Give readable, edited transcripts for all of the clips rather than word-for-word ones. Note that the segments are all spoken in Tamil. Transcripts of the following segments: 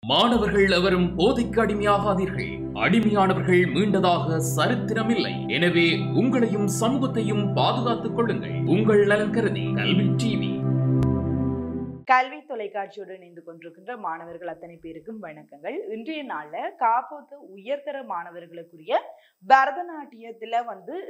மாணவர்கள் எவரும் போதைக்கு அடிமையாகாதீர்கள். அடிமையானவர்கள் மீண்டதாக சரித்திரமில்லை. எனவே உங்களையும் சமூகத்தையும் பாதுகாத்துக் கொள்ளுங்கள். உங்கள் நலன் கருதி கல்வி டிவி. கல்வி தொலைக்காட்சியுடன் இணைந்து கொண்டிருக்கின்ற மாணவர்கள் அத்தனை பேருக்கும் வணக்கங்கள். இன்றைய நாள்ல காப்போத்து உயர்தர மாணவர்களுக்குரிய பரதநாட்டியத்துல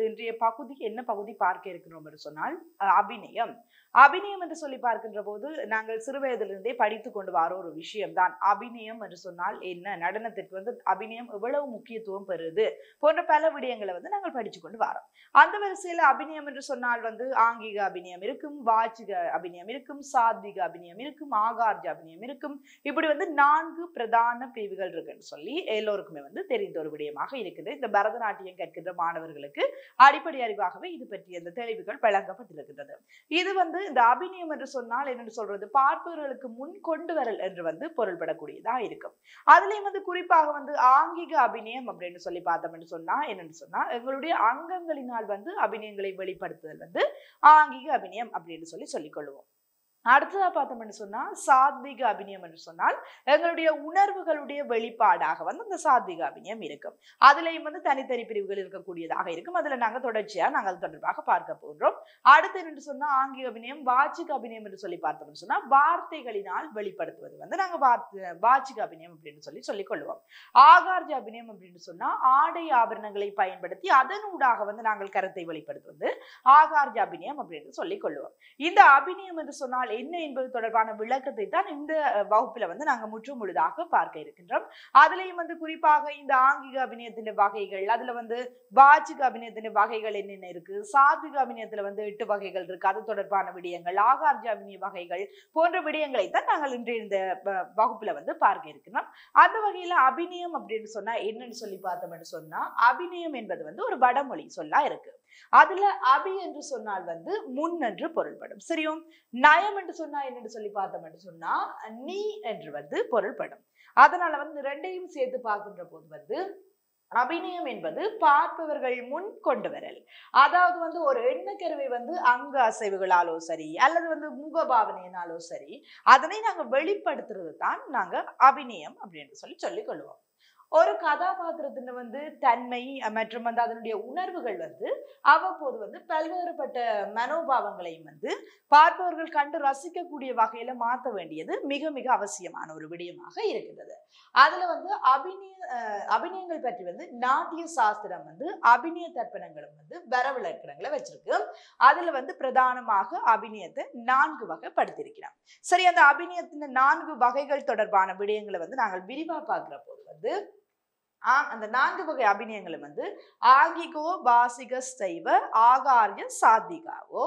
இன்றைய பகுதி என்ன பகுதி பார்க்க இருக்கிறோம் என்று சொன்னால் அபிநயம். அபிநயம் என்று சொல்லி பார்க்கின்ற போது நாங்கள் சிறு வயதிலிருந்தே படித்து கொண்டு வர ஒரு விஷயம்தான். அபிநயம் என்று சொன்னால் என்ன, நடனத்திற்கு அபிநயம் எவ்வளவு முக்கியத்துவம் பெறுது போன்ற பல விடயங்களை நாங்கள் படிச்சு கொண்டு வரோம். அந்த வரிசையில அபிநயம் என்று சொன்னால் ஆங்கிக அபிநயம் இருக்கும், வாச்சிக அபிநயம் இருக்கும், சாத்விக அபிநயம் இருக்கும், ஆகார்ஜ அபிநயம் இருக்கும். இப்படி 4 பிரதான பிரிவுகள் இருக்குன்னு சொல்லி எல்லோருக்குமே தெரிந்த ஒரு விடயமாக இருக்குது. இந்த பரதநாட்டியம் கற்கின்ற மாணவர்களுக்கு அடிப்படை அறிவாகவே இது பற்றிய இந்த தெளிவுகள் வழங்கப்பட்டிருக்கிறது. இது இந்த அபிநயம் என்று சொன்னால் என்னன்னு சொல்றது, பார்ப்பவர்களுக்கு முன் கொண்டு வரல் என்று பொருள்படக்கூடியதா இருக்கும். அதுலயும் குறிப்பாக ஆங்கிக அபிநயம் அப்படின்னு சொல்லி பார்த்தோம்னு சொன்னா என்னன்னு சொன்னா, எங்களுடைய அங்கங்களினால் அபிநயங்களை வெளிப்படுத்துதல் ஆங்கிக அபிநயம் அப்படின்னு சொல்லிக் கொள்வோம். அடுத்ததா பார்த்தோம்னு சொன்னா சாத்விக அபிநயம் என்று சொன்னால் எங்களுடைய உணர்வுகளுடைய வெளிப்பாடாக அந்த சாத்விக அபிநயம் இருக்கும். அதுலயும் தனித்தனி பிரிவுகள் இருக்கக்கூடியதாக இருக்கும். அதுல நாங்க தொடர்ச்சியா நாங்கள் தொடர்பாக பார்க்க போன்றோம். அடுத்து என்று சொன்னா ஆங்கிக அபிநயம், வாச்சிக அபிநயம் என்று சொல்லி பார்த்தோம்னு சொன்னா வார்த்தைகளினால் வெளிப்படுத்துவது நாங்க வாச்சிக அபிநயம் அப்படின்னு சொல்லிக் கொள்வோம். ஆகார்ஜ அபிநயம் அப்படின்னு சொன்னா ஆடை ஆபரணங்களை பயன்படுத்தி அதனூடாக நாங்கள் கருத்தை வெளிப்படுத்துவது ஆகார்ஜ அபிநயம் அப்படின்னு சொல்லிக் கொள்வோம். இந்த அபிநயம் என்று சொன்னால் என்ன என்பது தொடர்பான விளக்கத்தை தான் இந்த வகுப்புல நாங்க முற்றும் முழுதாக பார்க்க இருக்கின்றோம். அதுலயும் குறிப்பாக இந்த ஆங்கிக அபிநயத்தின் வகைகள், அதுல வாச்சிக அபிநயத்தின் வகைகள் என்னென்ன இருக்கு, சாத்விக அபிநயத்துல 8 வகைகள் இருக்கு, அது தொடர்பான விடயங்கள், ஆகார்ஜ அபிநய வகைகள் போன்ற விடயங்களை தான் நாங்கள் இன்றைய இந்த வகுப்புல பார்க்க இருக்கின்றோம். அந்த வகையில அபிநயம் அப்படின்னு சொன்னா என்னன்னு சொல்லி பார்த்தோம்னு சொன்னா, அபிநயம் என்பது ஒரு வடமொழி சொல்லா இருக்கு. அதுல அபி என்று சொன்னால் முன் என்று பொருள்படும். சரியும். நயம் என்று சொன்னா என்னன்னு சொல்லி பார்த்தோம்னு சொன்னா நீ என்று பொருள்படும். அதனால ரெண்டையும் சேர்த்து பார்க்கின்ற போது அபிநயம் என்பது பார்ப்பவர்கள் முன் கொண்டு வரல். அதாவது ஒரு எண்ணக்கருவை அங்க அசைவுகளாலோ சரி அல்லது முகபாவனையினாலோ சரி அதனை நாங்க வெளிப்படுத்துறது தான் நாங்க அபிநயம் அப்படின்னு சொல்லிக் கொள்வோம். ஒரு கதாபாத்திரத்தின் தன்மை மற்றும் அதனுடைய உணர்வுகள் அவ்வப்போது பல்வேறுபட்ட மனோபாவங்களையும் பார்ப்பவர்கள் கண்டு ரசிக்கக்கூடிய வகையில மாற்ற வேண்டியது மிக மிக அவசியமான ஒரு விடயமாக இருக்கிறது. அதுல அபிநயங்கள் பற்றி நாட்டிய சாஸ்திரம் அபிநய தர்ப்பணங்களும் வரவிலக்கணங்களை வச்சிருக்கு. அதுல பிரதானமாக அபிநயத்தை 4 வகைப்படுத்தியிருக்கிறோம். சரி, அந்த அபிநயத்தின் 4 வகைகள் தொடர்பான விடயங்களை நாங்கள் விரிவா பார்க்கிற போது அந்த 4 வகை அபிநயங்களும் ஆங்கிகோ வாசிக ஸ்தைவ ஆகார்ய சாத்விகாவோ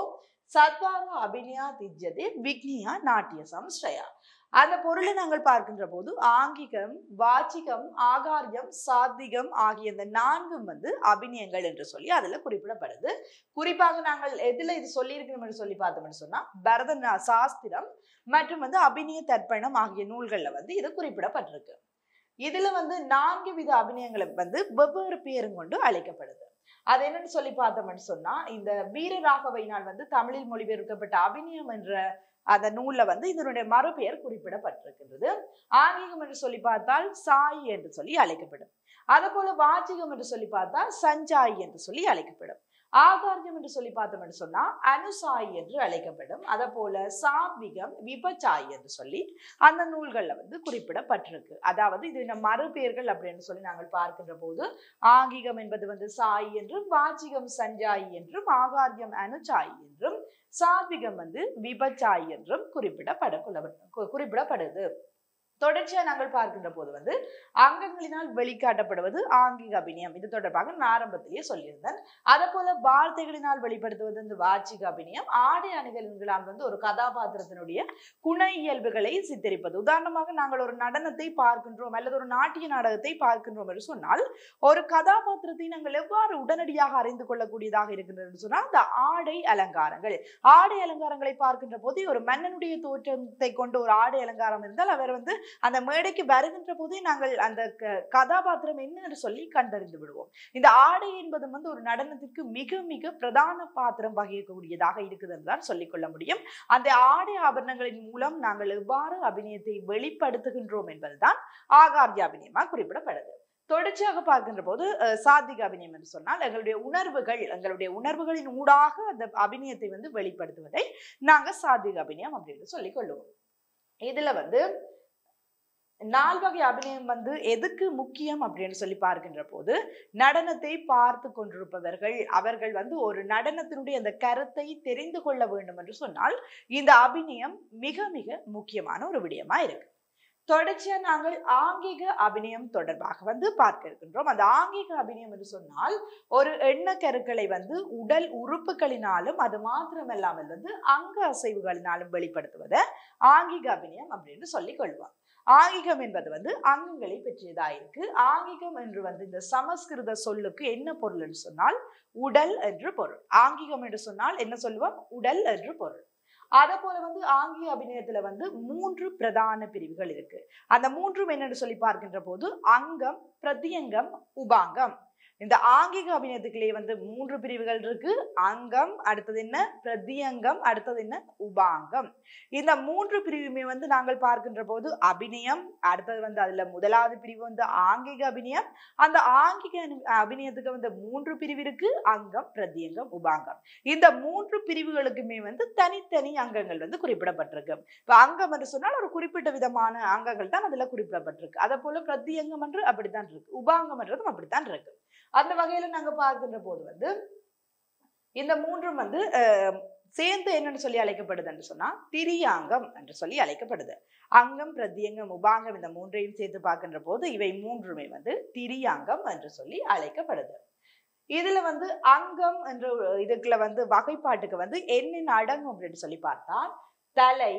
சத்வார அபிநயா திஜ்யதே விக்னியா நாட்டிய சம்ஸ்ரயா. அந்த பொருளை நாங்கள் பார்க்கின்ற போது ஆங்கிகம், வாச்சிகம், ஆகாரியம், சாத்விகம் ஆகிய இந்த 4 அபிநயங்கள் என்று சொல்லி அதுல குறிப்பிடப்படுது. குறிப்பாக நாங்கள் எதுல இது சொல்லியிருக்கணும் என்று சொல்லி பார்த்தோம்னு சொன்னா பரத சாஸ்திரம் மற்றும் அபிநய தர்ப்பணம் ஆகிய நூல்கள்ல இது குறிப்பிடப்பட்டிருக்கு. இதுல 4 வித அபிநயங்களை வெவ்வேறு பேரும் கொண்டு அழைக்கப்படுது. அது என்னன்னு சொல்லி பார்த்தோம்னு சொன்னா, இந்த வீரராகவையினால் தமிழில் மொழிபெயர்க்கப்பட்ட அபிநயம் என்ற அந்த நூல்ல இதனுடைய மறுபெயர் குறிப்பிடப்பட்டிருக்கின்றது. ஆங்கிகம் என்று சொல்லி பார்த்தால் சாய் என்று சொல்லி அழைக்கப்படும். அதே போல வாச்சிகம் என்று சொல்லி பார்த்தால் சஞ்சாயி என்று சொல்லி அழைக்கப்படும். ஆகார்யம் என்று சொல்லி பார்த்தோம்னு சொன்னா அனுசாயி என்று அழைக்கப்படும். அதே போல சாத்விகம் விபச்சாயி என்று சொல்லி அந்த நூல்கள்ல குறிப்பிடப்பட்டிருக்கு. அதாவது இது மறுபெயர்கள் அப்படின்னு சொல்லி நாங்கள் பார்க்கின்ற போது ஆங்கிகம் என்பது சாயி என்றும், வாச்சிகம் சஞ்சாயி என்றும், ஆகார்யம் அனுசாயி என்றும், சாத்விகம் விபச்சாயி என்றும் குறிப்பிடப்படுது. தொடர்ச்சியா நாங்கள் பார்க்கின்ற போது அங்கங்களினால் வெளிக்காட்டப்படுவது ஆங்கிக அபிநயம். இது தொடர்பாக நான் ஆரம்பத்திலேயே சொல்லியிருந்தேன். அதே போல வார்த்தைகளினால் வெளிப்படுத்துவது இந்த வாச்சிக அபிநயம். ஆடை அணிகலன்களால் ஒரு கதாபாத்திரத்தினுடைய குண இயல்புகளை சித்தரிப்பது. உதாரணமாக நாங்கள் ஒரு நடனத்தை பார்க்கின்றோம் அல்லது ஒரு நாட்டிய நாடகத்தை பார்க்கின்றோம் என்று சொன்னால் ஒரு கதாபாத்திரத்தை நாங்கள் எவ்வாறு உடனடியாக அறிந்து கொள்ளக்கூடியதாக இருக்கின்றது சொன்னால் அந்த ஆடை அலங்காரங்கள். ஆடை அலங்காரங்களை பார்க்கின்ற போது ஒரு மன்னனுடைய தோற்றத்தை கொண்ட ஒரு ஆடை அலங்காரம் இருந்தால் அவர் அந்த மேடைக்கு வருகின்ற போதே நாங்கள் அந்த கதாபாத்திரம் என்ன என்று சொல்லி கண்டறிந்து விடுவோம். இந்த ஆடை என்பது வந்து ஒரு நடனத்திற்கு மிக மிக பிரதான பாத்திரம் வகிக்கக்கூடியதாக இருக்குது என்றுதான் சொல்லிக்கொள்ள முடியும். அந்த ஆடை ஆபரணங்களின் மூலம் நாங்கள் எவ்வாறு அபிநயத்தை வெளிப்படுத்துகின்றோம் என்பதுதான் ஆகார்ய அபிநயமா குறிப்பிடப்படுது. தொடர்ச்சியாக பார்க்கின்ற போது சாத்விக அபிநயம் என்று சொன்னால் எங்களுடைய உணர்வுகளின் ஊடாக அந்த அபிநயத்தை வந்து வெளிப்படுத்துவதை நாங்க சாத்விக அபிநயம் அப்படின்னு சொல்லிக் கொள்ளுவோம். இதுல வந்து 4 வகை அபிநயம் வந்து எதுக்கு முக்கியம் அப்படின்னு சொல்லி பார்க்கின்ற போது, நடனத்தை பார்த்து கொண்டிருப்பவர்கள் அவர்கள் வந்து ஒரு நடனத்தினுடைய அந்த கருத்தை தெரிந்து கொள்ள வேண்டும் என்று சொன்னால் இந்த அபிநயம் மிக மிக முக்கியமான ஒரு விடயமா இருக்கு. தொடர்ச்சியா நாங்கள் ஆங்கிக அபிநயம் தொடர்பாக வந்து பார்க்க இருக்கின்றோம். அந்த ஆங்கிக அபிநயம் என்று சொன்னால் ஒரு எண்ணக்கருக்களை வந்து உடல் உறுப்புகளினாலும் அது மாத்திரமல்லாமல் வந்து அங்க அசைவுகளினாலும் வெளிப்படுத்துவதை ஆங்கிக அபிநயம் அப்படின்னு சொல்லிக் கொள்வோம். ஆங்கிகம் என்பது வந்து அங்கங்களை பற்றியதா இருக்கு. ஆங்கிகம் என்று வந்து இந்த சமஸ்கிருத சொல்லுக்கு என்ன பொருள் என்று சொன்னால் உடல் என்று பொருள். ஆங்கிகம் என்று சொன்னால் என்ன சொல்லுவோம்? உடல் என்று பொருள். அதே போல வந்து ஆங்கிக அபிநயத்துல வந்து 3 பிரதான பிரிவுகள் இருக்கு. அந்த 3 என்னன்னு சொல்லி பார்க்கின்ற போது அங்கம், பிரத்யங்கம், உபாங்கம். இந்த ஆங்கிக அபிநயத்துக்குள்ளே வந்து 3 பிரிவுகள் இருக்கு. அங்கம், அடுத்தது என்ன? பிரத்யங்கம், அடுத்தது என்ன? உபாங்கம். இந்த 3 பிரிவுமே வந்து நாங்கள் பார்க்கின்ற போது அபிநயம், அடுத்தது வந்து அதுல முதலாவது பிரிவு வந்து ஆங்கிக அபிநயம். அந்த ஆங்கிக அபிநயத்துக்கு வந்து 3 பிரிவு இருக்கு. அங்கம், பிரத்யங்கம், உபாங்கம். இந்த 3 பிரிவுகளுக்குமே வந்து தனித்தனி அங்கங்கள் வந்து குறிப்பிடப்பட்டிருக்கு. இப்ப அங்கம் என்று சொன்னால் ஒரு குறிப்பிட்ட விதமான அங்கங்கள் தான் அதுல குறிப்பிடப்பட்டிருக்கு. அதே போல பிரத்யங்கம் என்று அப்படித்தான் இருக்கு. உபாங்கம் என்றதும் அப்படித்தான் இருக்கு. அந்த வகையில நாங்க பார்க்கின்ற போது வந்து இந்த 3 வந்து சேர்ந்து என்னன்னு சொல்லி அழைக்கப்படுது என்று சொன்னா திரியாங்கம் என்று சொல்லி அழைக்கப்படுது. அங்கம், பிரத்யங்கம், உபாங்கம் இந்த 3ஐயும் சேர்த்து பார்க்கின்ற போது இவை 3மே வந்து திரியாங்கம் என்று சொல்லி அழைக்கப்படுது. இதுல வந்து அங்கம் என்ற இதுக்குள்ள வந்து வகைப்பாட்டுக்கு வந்து என்னென்ன அடங்கும் அப்படின்னு சொல்லி பார்த்தா தலை,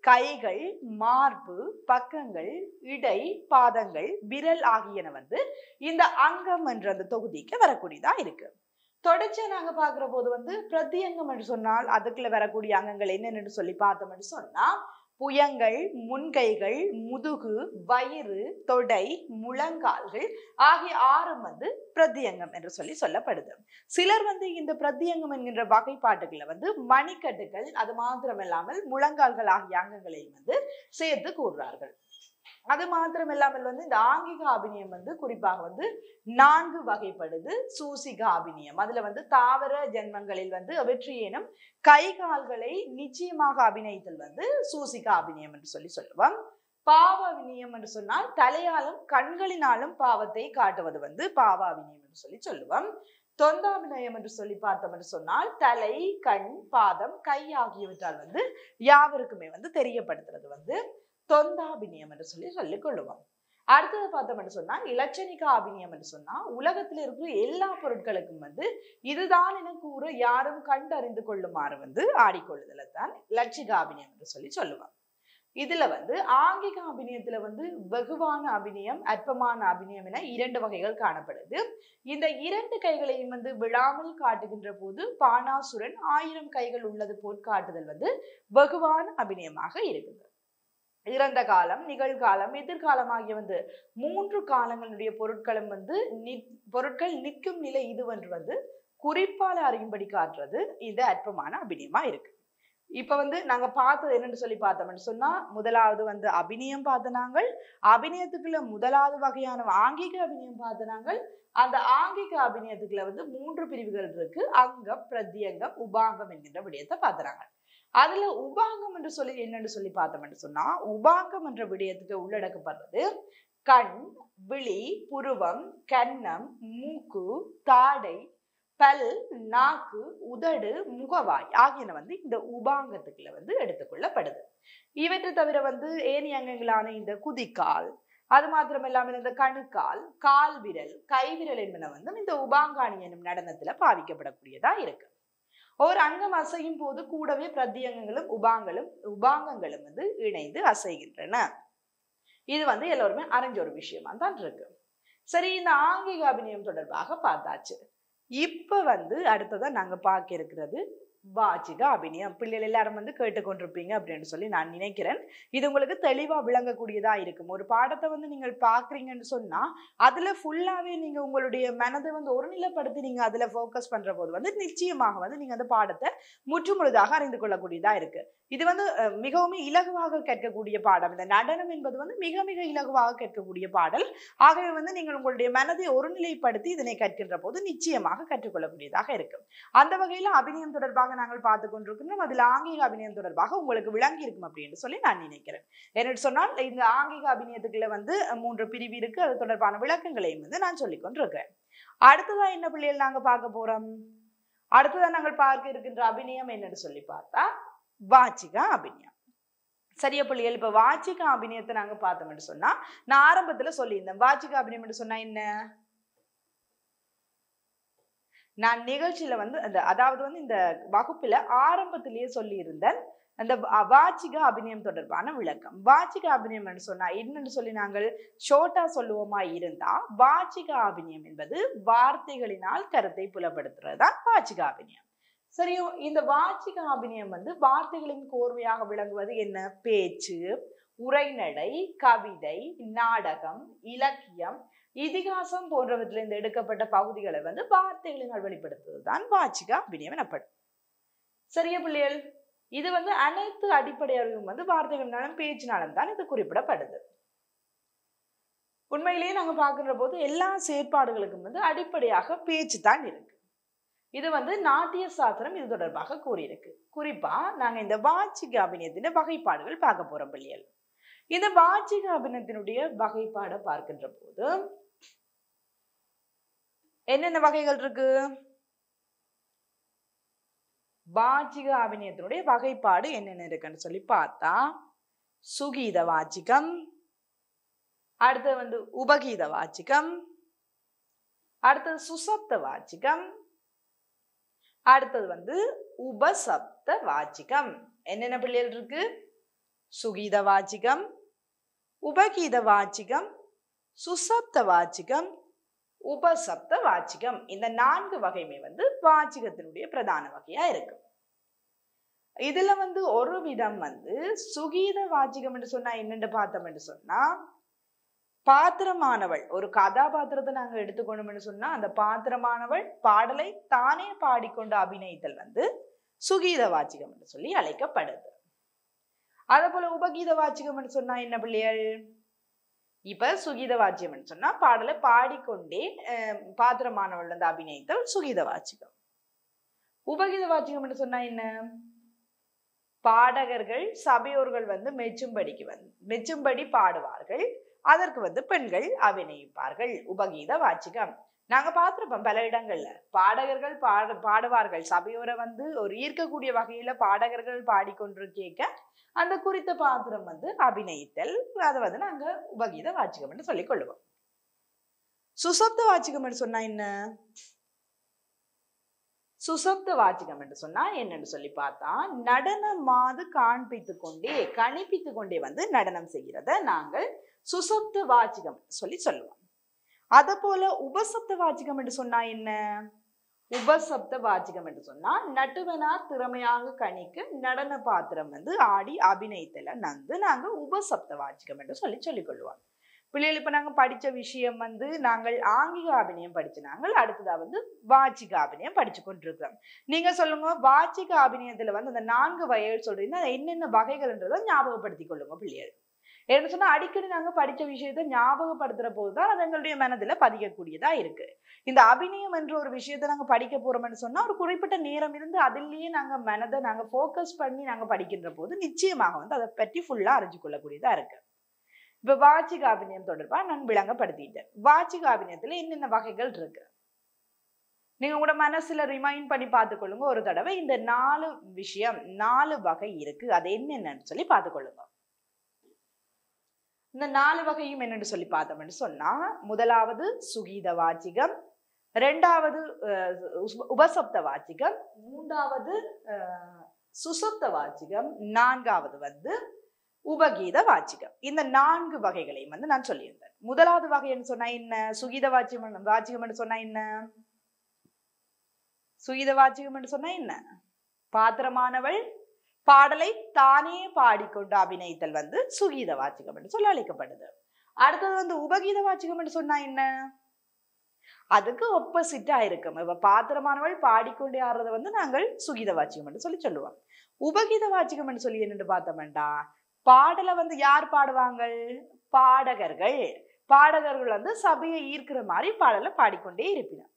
கைகள், மார்பு, பக்கங்கள், இடை, பாதங்கள், விரல் ஆகியன வந்து இந்த அங்கம் என்ற அந்த தொகுதிக்கு வரக்கூடியதா இருக்கு. தொடர்ச்சியா நாங்க பாக்குற போது வந்து பிரத்யங்கம் என்று சொன்னால் அதுக்குள்ள வரக்கூடிய அங்கங்கள் என்னென்னு சொல்லி பார்த்தோம்னு சொன்னா புயங்கள், முன்கைகள், முதுகு, வயிறு, தொடை, முழங்கால்கள் ஆகிய 6 வந்து பிரத்யங்கம் என்று சொல்லி சொல்லப்படுது. சிலர் வந்து இந்த பிரத்யங்கம் என்கின்ற வகைப்பாட்டுகளை வந்து மணிக்கட்டுகள் அது மாத்திரமில்லாமல் முழங்கால்கள் ஆகிய அங்கங்களையும் வந்து சேர்த்து கூறுறார்கள். அது மாத்திரமில்லாமல் வந்து இந்த ஆங்கிக அபிநயம் வந்து குறிப்பாக வந்து 4 வகைப்படுது. சூசிக அபிநயம், அதுல வந்து தாவர ஜென்மங்களில் வந்து அவற்றியேனும் கை கால்களை நிச்சயமாக அபிநயித்தல் வந்து சூசிக அபிநயம் என்று சொல்லி சொல்லுவோம். பாவ அபிநயம் என்று சொன்னால் தலையாலும் கண்களினாலும் பாவத்தை காட்டுவது வந்து பாவ அபிநயம் என்று சொல்லி சொல்லுவோம். தொந்தாபிநயம் என்று சொல்லி பார்த்தோம் என்று சொன்னால் தலை, கண், பாதம், கை ஆகியவற்றால் வந்து யாவருக்குமே வந்து தெரியப்படுத்துறது வந்து தொந்தாபிநயம் என்று சொல்லி சொல்லிக் கொள்ளுவோம். அடுத்தது பார்த்தோம் என்று சொன்னா இலட்சணிக அபிநயம் என்று சொன்னா உலகத்தில் இருக்கிற எல்லா பொருட்களுக்கும் வந்து இதுதான் என கூற யாரும் கண்டறிந்து கொள்ளுமாறு வந்து ஆடிக்கொள்ளுதலை தான் இலட்சிக அபிநயம் என்று சொல்லி சொல்லுவாங்க. இதுல வந்து ஆங்கிக அபிநயத்துல வந்து வெகுவான அபிநயம், அற்பமான அபிநயம் என 2 வகைகள் காணப்படுது. இந்த 2 கைகளையும் வந்து விழாமல் காட்டுகின்ற போது பானாசுரன் 1000 கைகள் உள்ளது போல் காட்டுதல் வந்து வெகுவான அபிநயமாக இருக்குது. இறந்த காலம், நிகழ்காலம், எதிர்காலம் ஆகிய வந்து 3 காலங்களுடைய பொருட்களும் வந்து பொருட்கள் நிற்கும் நிலை இதுவென்று வந்து குறிப்பால அறியும்படி காட்டுறது இந்த அற்பமான அபிநயமா இருக்கு. இப்ப வந்து நாங்க பார்த்தது என்னன்னு சொல்லி பார்த்தோம்னு சொன்னா முதலாவது வந்து அபிநயம் பார்த்த நாங்கள். அபிநயத்துக்குள்ள முதலாவது வகையான ஆங்கிக அபிநயம் பார்த்த நாங்கள். அந்த ஆங்கிக அபிநயத்துக்குள்ள வந்து 3 பிரிவுகள் இருக்கு. அங்கம், பிரத்யங்கம், உபாங்கம் என்கின்ற விடயத்தை பார்த்துறாங்க. அதுல உபாங்கம் என்று சொல்லி என்னன்னு சொல்லி பார்த்தோம்னு சொன்னா உபாங்கம் என்ற விடயத்துக்கு உள்ளடக்கப்படுறது கண், விழி, புருவம், கன்னம், மூக்கு, தாடை, பல், நாக்கு, உதடு, முகவாய் ஆகியன வந்து இந்த உபாங்கத்துக்குள்ள வந்து எடுத்துக்கொள்ளப்படுது. இவற்றை தவிர வந்து ஏனைய அங்கங்களான இந்த குதிக்கால், அது மாத்திரமில்லாமல் இந்த கணுக்கால், கால் விரல், கை விரல் என்பன வந்து இந்த உபாங்காணி என்னும் நடனத்துல பாவிக்கப்படக்கூடியதா இருக்கு. ஒரு அங்கம் அசையும் போது கூடவே பிரத்யங்கங்களும் உபாங்கங்களும் வந்து இணைந்து அசைகின்றன. இது வந்து எல்லோருமே அறிஞ்ச ஒரு விஷயமா தான் இருக்கு. சரி, இந்த ஆங்கிக அபிநயம் தொடர்பாக பார்த்தாச்சு. இப்ப வந்து அடுத்ததா நாங்க பார்க்க இருக்கிறது வாச்சிக அபிநயம். பிள்ளைகள் எல்லாரும் வந்து கேட்டுக்கொண்டிருப்பீங்க அப்படின்னு சொல்லி நான் நினைக்கிறேன். இது உங்களுக்கு தெளிவா விளங்கக்கூடியதா இருக்கும். ஒரு பாடத்தை வந்து நீங்கள் பாக்குறீங்கன்னு சொன்னா அதுல ஃபுல்லாவே நீங்க உங்களுடைய மனதை வந்து ஒருநிலைப்படுத்தி நீங்க அதுல ஃபோக்கஸ் பண்ற போது வந்து நிச்சயமாக வந்து நீங்க அந்த பாடத்தை முற்றுமுழுதாக அறிந்து கொள்ளக்கூடியதா இருக்கு. இது வந்து மிகவும் இலகுவாக கேட்கக்கூடிய பாடம். இந்த நடனம் என்பது வந்து மிக மிக இலகுவாக கேட்கக்கூடிய பாடல். ஆகவே வந்து நீங்கள் உங்களுடைய மனதை ஒருநிலைப்படுத்தி இதனை கற்கின்ற போது நிச்சயமாக கற்றுக்கொள்ளக்கூடியதாக இருக்கும். அந்த வகையில அபிநயம் தொடர்பாக நாங்கள் பார்த்து கொண்டிருக்கிறோம். அதில் ஆங்கிக அபிநயம் தொடர்பாக உங்களுக்கு விளங்கி இருக்கும் அப்படின்னு சொல்லி நான் நினைக்கிறேன். என்று சொன்னால் இந்த ஆங்கிக அபிநயத்துக்குள்ள வந்து 3 பிரிவு இருக்கு. அது தொடர்பான விளக்கங்களையும் வந்து நான் சொல்லிக் கொண்டிருக்கிறேன். அடுத்ததா என்ன பிள்ளைகள் நாங்க பார்க்க போறோம்? அடுத்ததா நாங்கள் பார்க்க இருக்கின்ற அபிநயம் என்னன்னு சொல்லி பார்த்தா வாச்சிக அபிநயம். சரியா பிள்ளைகள்? இப்ப வாச்சிக அபிநயத்தை நாங்க பார்த்தோம்னு சொன்னா நான் ஆரம்பத்துல சொல்லியிருந்தேன். வாச்சிக அபிநயம் சொன்னா என்ன? நான் நிகழ்ச்சியில வந்து அதாவது வந்து இந்த வகுப்புல ஆரம்பத்திலேயே சொல்லி இருந்தேன் அந்த வாச்சிக அபிநயம் தொடர்பான விளக்கம். வாச்சிக அபிநயம் சொன்னா என்னன்னு சொல்லி நாங்கள் ஷோர்ட்டா சொல்லுவோமா இருந்தா, வாச்சிக அபிநயம் என்பது வார்த்தைகளினால் கருத்தை புலப்படுத்துறதுதான் வாச்சிக அபிநயம். சரியோ? இந்த வாச்சிக அபிநயம் வந்து வார்த்தைகளின் கோர்வையாக விளங்குவது என்ன? பேச்சு, உரைநடை, கவிதை, நாடகம், இலக்கியம், இதிகாசம் போன்றவற்றிலிருந்து எடுக்கப்பட்ட பகுதிகளை வந்து வார்த்தைகளினால் வெளிப்படுத்துவதுதான் வாச்சிக அபிநயம் எனப்படும். சரியா பிள்ளைகள்? இது வந்து அனைத்து அடிப்படை அறிவும் வந்து வார்த்தைகளினாலும் பேச்சினாலும் தான் இது குறிப்பிடப்படுது. உண்மையிலேயே நாங்க பார்க்கின்ற போது எல்லா செயற்பாடுகளுக்கும் வந்து அடிப்படையாக பேச்சு தான் இருக்கு. இது வந்து நாட்டிய சாஸ்திரம் இது தொடர்பாக கூறியிருக்கு. குறிப்பா நாங்க இந்த வாச்சிக அபிநயத்தின் வகைப்பாடுகள் பார்க்க போறோம் பிள்ளைகள். இந்த வாச்சிக அபிநயத்தினுடைய வகைப்பாடை பார்க்கின்ற போது என்னென்ன வகைகள் இருக்கு? வாச்சிக அபிநயத்தினுடைய வகைப்பாடு என்னென்ன இருக்குன்னு சொல்லி பார்த்தா, சுகீத வாச்சிகம், அடுத்தது வந்து உபகீத வாச்சிகம், அடுத்தது சுசப்த வாச்சிகம், அடுத்தது வந்து உபசப்த வாச்சிகம். என்னென்ன பிள்ளைகள் இருக்கு? சுகீத வாச்சிகம், உபகீத வாச்சிகம், சுசப்த வாச்சிகம், உபசப்த வாச்சிகம். இந்த 4 வகையுமே வந்து வாச்சிகத்தினுடைய பிரதான வகையா இருக்கு. இதுல வந்து ஒரு விதம் வந்து சுகீத வாச்சிகம் என்று சொன்னா என்னென்று பார்த்தோம் என்று சொன்னா, பாத்திரமானவள் ஒரு கதாபாத்திரத்தை நாங்க எடுத்துக்கொண்டோம்னு சொன்னா அந்த பாத்திரமானவள் பாடலை தானே பாடிக்கொண்டு அபிநயித்தல் வந்து சுகீத வாச்சிகம் என்று சொல்லி அழைக்கப்படுது. அதே போல உபகீத வாச்சிகம் என்று சொன்னா என்ன பிள்ளைகள்? இப்ப சுகீத வாச்சியம் சொன்னா பாடலை பாடிக்கொண்டே பாத்திரமானவள் வந்து அபிநயித்தல் சுகீத வாச்சிகம். உபகீத வாச்சிகம் என்று சொன்னா என்ன? பாடகர்கள் சபையோர்கள் வந்து மெச்சும்படி பாடுவார்கள், அதற்கு வந்து பெண்கள் அபிநயிப்பார்கள். உபகீத வாச்சிகம். நாங்க பார்த்திருப்போம் பல இடங்கள்ல பாடகர்கள் பாடுவார்கள், சபையோரை வந்து ஒரு ஈர்க்கக்கூடிய வகையில பாடகர்கள் பாடிக்கொண்டு கேட்க அந்த குறித்த பாத்திரம் வந்து அபிநயித்தல். அதை வந்து நாங்க உபகீத வாச்சிகம் என்று சொல்லிக் கொள்ளுவோம். சுசப்த வாச்சிகம் என்று சொன்னா என்ன? சுசப்த வாச்சிகம் என்று சொன்னா என்னன்னு சொல்லி பார்த்தா, நடனமாது கணிப்பித்து கொண்டே வந்து நடனம் செய்கிறத நாங்கள் சுசப்த வாச்சிகம் சொல்லுவோம். அத போல உபசப்த வாச்சிகம் என்று சொன்னா என்ன? உபசப்த வாச்சிகம் என்று சொன்னா நட்டுவனார் திறமையாக கணிக்கு நடன பாத்திரம் வந்து ஆடி அபிநயித்தல நாங்க உபசப்த வாச்சிகம் என்று சொல்லிக் கொள்வோம். பிள்ளைகள் இப்ப நாங்க படிச்ச விஷயம் வந்து நாங்கள் ஆங்கிக அபிநயம் படிச்சு அடுத்ததா வந்து வாச்சிக அபிநயம் படிச்சு கொண்டிருக்கிறோம். நீங்க சொல்லுங்க, வாச்சிக அபிநயத்துல வந்து அந்த 4 வகைகள் சொல்றீங்கன்னா என்னென்ன வகைகள்ன்றதை ஞாபகப்படுத்திக் கொள்ளுங்க பிள்ளைகள். என்ன சொன்னா அடிக்கடி நாங்க படிச்ச விஷயத்த ஞாபகப்படுத்துற போதுதான் அது எங்களுடைய மனதுல பதியக்கூடியதா இருக்கு. இந்த அபிநயம் என்ற ஒரு விஷயத்த நாங்க படிக்க போறோம்னு சொன்னா ஒரு குறிப்பிட்ட நேரம் இருந்து அதிலேயே நாங்க மனதை நாங்க போக்கஸ் பண்ணி நாங்க படிக்கின்ற போது நிச்சயமாக வந்து அதை பற்றி ஃபுல்லா அறிஞ்சு கொள்ளக்கூடியதா இருக்கு. இப்ப வாச்சிக அபிநயம் தொடர்பா நான் விளங்கப்படுத்திட்டேன். வாச்சிக அபிநயத்துல என்னென்ன வகைகள் இருக்கு நீங்க உங்களோட மனசுல ரிமைண்ட் பண்ணி பார்த்துக்கொள்ளுங்க ஒரு தடவை. இந்த 4 வகை இருக்கு, அது என்னென்னு சொல்லி பார்த்துக்கொள்ளுங்க. இந்த 4 வகையும் என்னன்னு சொல்லி பார்த்தோம்னு சொன்னா, முதலாவது சுகீத வாச்சிகம், 2வது உபசப்த வாச்சிகம், 3வது சுசப்த வாச்சிகம், 4வது வந்து உபகீத வாச்சிகம். இந்த 4 வகைகளையும் வந்து நான் சொல்லியிருந்தேன். முதலாவது வகைன்னு சொன்னா என்ன? சுகீத வாச்சிகம் சொன்னா என்ன? சுகீத வாச்சிகம் சொன்னா என்ன? பாத்திரமானவள் பாடலை தானே பாடிக்கொண்டு அபிநயித்தல் வந்து சுகீத வாச்சிகம் என்று சொல்ல அழைக்கப்படுது. அடுத்தது வந்து உபகீத வாச்சிகம் என்று சொன்னா என்ன? அதுக்கு ஒப்போசிட்டா இருக்கும். இப்ப பாத்திரமானவள் பாடிக்கொண்டே ஆடுறத வந்து நாங்கள் சுகீத வாச்சிகம் என்று சொல்லி சொல்லுவோம். உபகீத வாச்சிகம் என்று சொல்லி என்னன்னு பார்த்தோம்டா, பாடலை வந்து யார் பாடுவாங்க? பாடகர்கள். பாடகர்கள் வந்து சபையை ஈர்க்கிற மாதிரி பாடலை பாடிக்கொண்டே இருப்பினர்.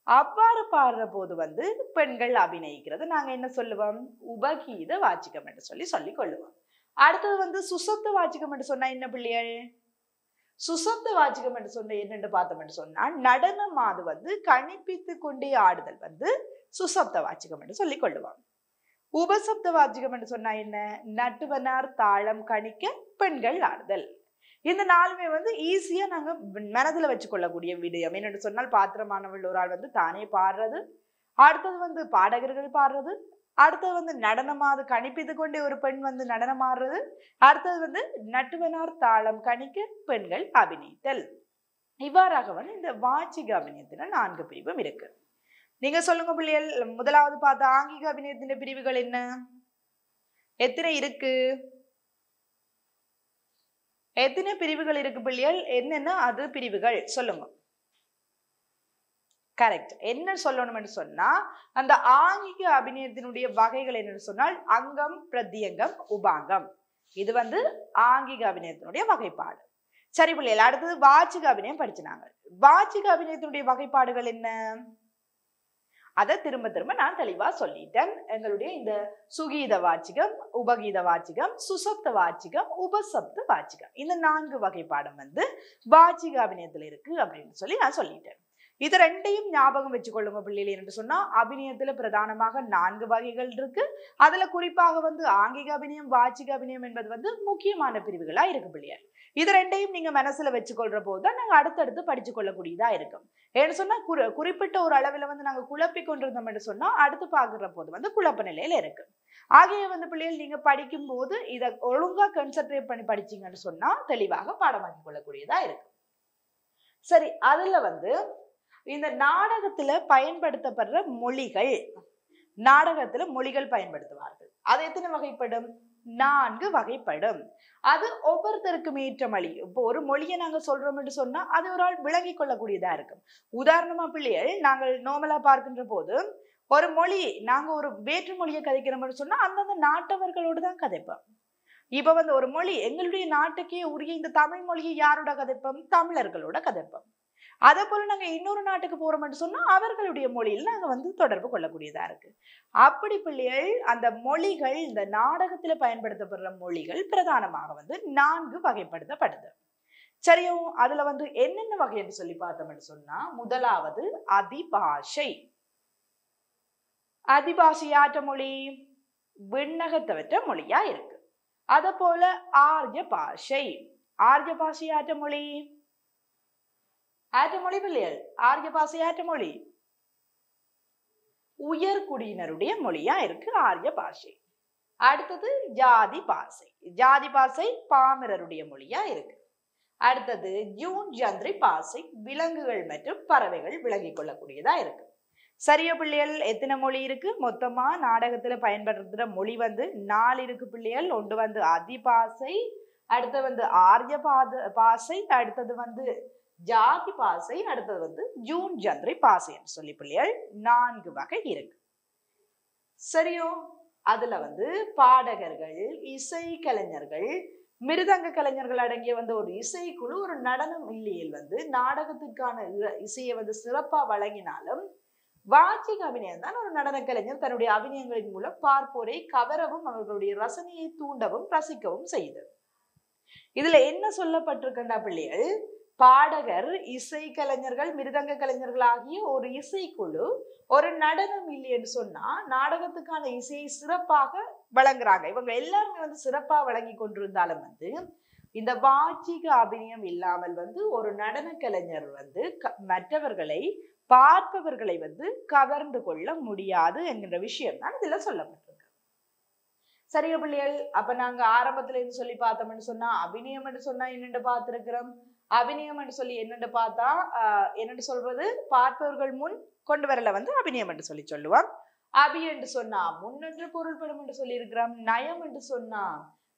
அவ்வாறு பாடுற போது வந்து பெண்கள் அபிநயிக்கிறது நாங்க என்ன சொல்லுவோம்? உபகீத வாச்சிகம் என்று சொல்லிக் கொள்ளுவோம். அடுத்தது வந்து சுசப்த வாச்சிகம் என்று சொன்னா என்ன பிள்ளைகள்? சுசப்த வாச்சிகம் என்று சொன்ன என்னென்று பார்த்தோம் என்று சொன்னா, நடனமாது வந்து கணிப்பித்து கொண்டே ஆடுதல் வந்து சுசப்த வாச்சிகம் என்று சொல்லிக் கொள்ளுவோம். உபசப்த வாச்சிகம் என்று சொன்னா என்ன? நட்டுவனார் தாளம் கணிக்க பெண்கள் ஆடுதல். இந்த நாளுமே வந்து ஈஸியா நாங்க மனதுல வச்சுக்கொள்ளக்கூடிய விடயம். என்னென்னு சொன்னால் பாத்திரமானவள் ஒரு ஆள் வந்து தானே பாடுறது, அடுத்தது வந்து பாடகர்கள் பாடுறது, அடுத்தது வந்து நடனமாது கணிப்பித்து கொண்டே ஒரு பெண் வந்து நடனம் ஆடுறது, அடுத்தது வந்து நட்டுவனார் தாளம் கணிக்க பெண்கள் அபிநயித்தல். இவ்வாறாக வந்து இந்த வாச்சிக அபிநயத்துல 4 பிரிவும் இருக்கு. நீங்க சொல்லுங்க பிள்ளைகள், முதலாவது பார்த்த ஆங்கிக அபிநயத்தின் பிரிவுகள் என்ன? எத்தனை இருக்கு? எத்தனை பிரிவுகள் இருக்கு பிள்ளைகள்? என்னென்ன அது பிரிவுகள் சொல்லுங்க. கரெக்ட். என்ன சொல்லணும்னு சொன்னா, அந்த ஆங்கிக அபிநயத்தினுடைய வகைகள் என்னன்னு சொன்னால் அங்கம், பிரத்யங்கம், உபாங்கம். இது வந்து ஆங்கிக அபிநயத்தினுடைய வகைப்பாடு. சரி பிள்ளைகள், அடுத்தது வாச்சிக அபிநயம் படிச்சுனாங்க. வாச்சிக அபிநயத்தினுடைய வகைப்பாடுகள் என்ன? அதை திரும்ப திரும்ப நான் தெளிவா சொல்லிட்டேன். எங்களுடைய இந்த சுகீத வாச்சிகம், உபகீத வாச்சிகம், சுசப்த வாச்சிகம், உபசப்த வாச்சிகம், இந்த 4 வகைப்பாடம் வந்து வாச்சிக அபிநயத்துல இருக்கு அப்படின்னு சொல்லி நான் சொல்லிட்டேன். இது ரெண்டையும் ஞாபகம் வச்சுக்கொள்ளுங்க பிள்ளைகள். என்று சொன்னா அபிநயத்துல பிரதானமாக 4 வகைகள் இருக்கு. அதுல குறிப்பாக வந்து ஆங்கிக அபிநயம், வாச்சிக அபிநயம் என்பது வந்து முக்கியமான பிரிவுகளா இருக்கு பிள்ளைகள். இது ரெண்டையும் நீங்க மனசுல வச்சுக்கொள்ற போதுதான் நாங்க அடுத்தடுத்து படிச்சு கொள்ளக்கூடியதா இருக்கும். ஏன்னு சொன்னா குறிப்பிட்ட ஒரு அளவுல வந்து நாங்க குழப்பி கொண்டிருந்தோம் என்று சொன்னா அடுத்து பாக்குற போது வந்து குழப்ப நிலையில இருக்கு. ஆகிய வந்து பிள்ளைகள் நீங்க படிக்கும் போது இதை ஒழுங்கா கான்சென்ட்ரேட் பண்ணி படிச்சீங்கன்னு சொன்னா தெளிவாக பாடமாக்கி கொள்ளக்கூடியதா இருக்கு. சரி, அதுல வந்து இந்த நாடகத்துல பயன்படுத்தப்படுற மொழிகள், நாடகத்துல மொழிகள் பயன்படுத்துவார்கள். அது எத்தனை வகைப்படும்? 4 வகைப்படும். அது ஒவ்வொருத்தருக்கும் ஏற்ற மொழி. இப்போ ஒரு மொழியை நாங்க சொல்றோம்னு சொன்னா அது ஒரு ஆள் விளங்கி கொள்ளக்கூடியதா இருக்கும். உதாரணமா பிள்ளைகள், நாங்கள் நார்மலா பார்க்கின்ற போது ஒரு மொழி, நாங்க ஒரு வேற்று மொழியை கதைக்கிறோம்னு சொன்னா அந்தந்த நாட்டவர்களோடு தான் கதைப்போம். இப்ப வந்து ஒரு மொழி, எங்களுடைய நாட்டுக்கே உரிய இந்த தமிழ் மொழியை யாரோட கதைப்போம்? தமிழர்களோட கதைப்போம். அதே போல நாங்க இன்னொரு நாட்டுக்கு போறோம்னு சொன்னா அவர்களுடைய மொழியில் நாங்க வந்து தொடர்பு கொள்ளக்கூடியதா இருக்கு. அப்படி பிள்ளைகள் அந்த மொழிகள், இந்த நாடகத்துல பயன்படுத்தப்படுற மொழிகள் பிரதானமாக வந்து 4 வகைப்படுத்தப்படுது. சரியோ, அதுல வந்து என்னென்ன வகை என்று சொல்லி பார்த்தோம்னு சொன்னா, முதலாவது அதிபாஷை. அதிபாஷையாற்ற மொழி விண்ணகத்தவற்ற மொழியா இருக்கு. அத போல ஆரிய பாஷை. ஆரிய பாஷையாற்ற மொழி, ஆற்ற மொழி பிள்ளைகள், ஆரிய பாஷை ஆற்ற மொழி உயர்குடியினருடைய மொழியா இருக்கு ஆரிய பாஷை. அடுத்தது ஜாதி பாஷை. ஜாதி பாஷை பாமரருடைய மொழியா இருக்கு. அடுத்தது ஜூன் ஜந்திரி பாஷை, விலங்குகள் மற்றும் பறவைகள் விளங்கிக் கொள்ளக்கூடியதா இருக்கு. சரியா பிள்ளைகள், எத்தனை மொழி இருக்கு? மொத்தமா நாடகத்துல பயன்படுத்துற மொழி வந்து 4 இருக்கு பிள்ளைகள். ஒன்று வந்து அதிபாஷை, அடுத்தது வந்து ஆரிய பாஷை, அடுத்தது வந்து ஜாதி பாஷை, அடுத்தது வந்து ஜூன் ஜந்திரி பாஷை என்று சொல்லி பிள்ளைகள் 4 வகை இருக்கு. சரியோ, அதுல வந்து பாடகர்கள், இசை கலைஞர்கள், மிருதங்க கலைஞர்கள் அடங்கிய வந்து ஒரு இசைக்குழு, ஒரு நடனம் இல்லையில் வந்து நாடகத்துக்கான இசையை வந்து சிறப்பா வழங்கினாலும் வாச்சிக அபிநயம் தான் ஒரு நடன கலைஞர் தன்னுடைய அபிநயங்களின் மூலம் பார்ப்போரை கவரவும் அவர்களுடைய ரசனையை தூண்டவும் ரசிக்கவும் செய்யுது. இதுல என்ன சொல்லப்பட்டிருக்கின்ற பிள்ளைகள், பாடகர், இசை கலைஞர்கள், மிருதங்க கலைஞர்கள் ஆகிய ஒரு இசைக்குழு ஒரு நடனம் இல்லைன்னு சொன்னா நாடகத்துக்கான இசையை சிறப்பாக வழங்குறாங்க. இவங்க எல்லாருமே வந்து சிறப்பா வழங்கி கொண்டிருந்தாலும் வந்து இந்த வாச்சிக அபிநயம் இல்லாமல் வந்து ஒரு நடன கலைஞர் வந்து மற்றவர்களை, பார்ப்பவர்களை வந்து கவர்ந்து கொள்ள முடியாது என்கின்ற விஷயம் தான் இதுல சொல்லப்பட்டிருக்கு. சரியா பிள்ளைகள், அப்ப நாங்க ஆரம்பத்துல இருந்து சொல்லி பார்த்தோம்னு சொன்னா அபிநயம் என்று சொன்னா என்னென்று பார்த்திருக்கிறோம். அபிநயம் என்று சொல்லி என்னென்று பார்த்தா என்னென்று சொல்றது, பார்ப்பவர்கள் முன் கொண்டு வரல வந்து அபிநயம் என்று சொல்லுவோம். அபி என்று சொன்னா முன் என்று பொருள்படும் என்று சொல்லியிருக்கிறோம். நயம் என்று சொன்னா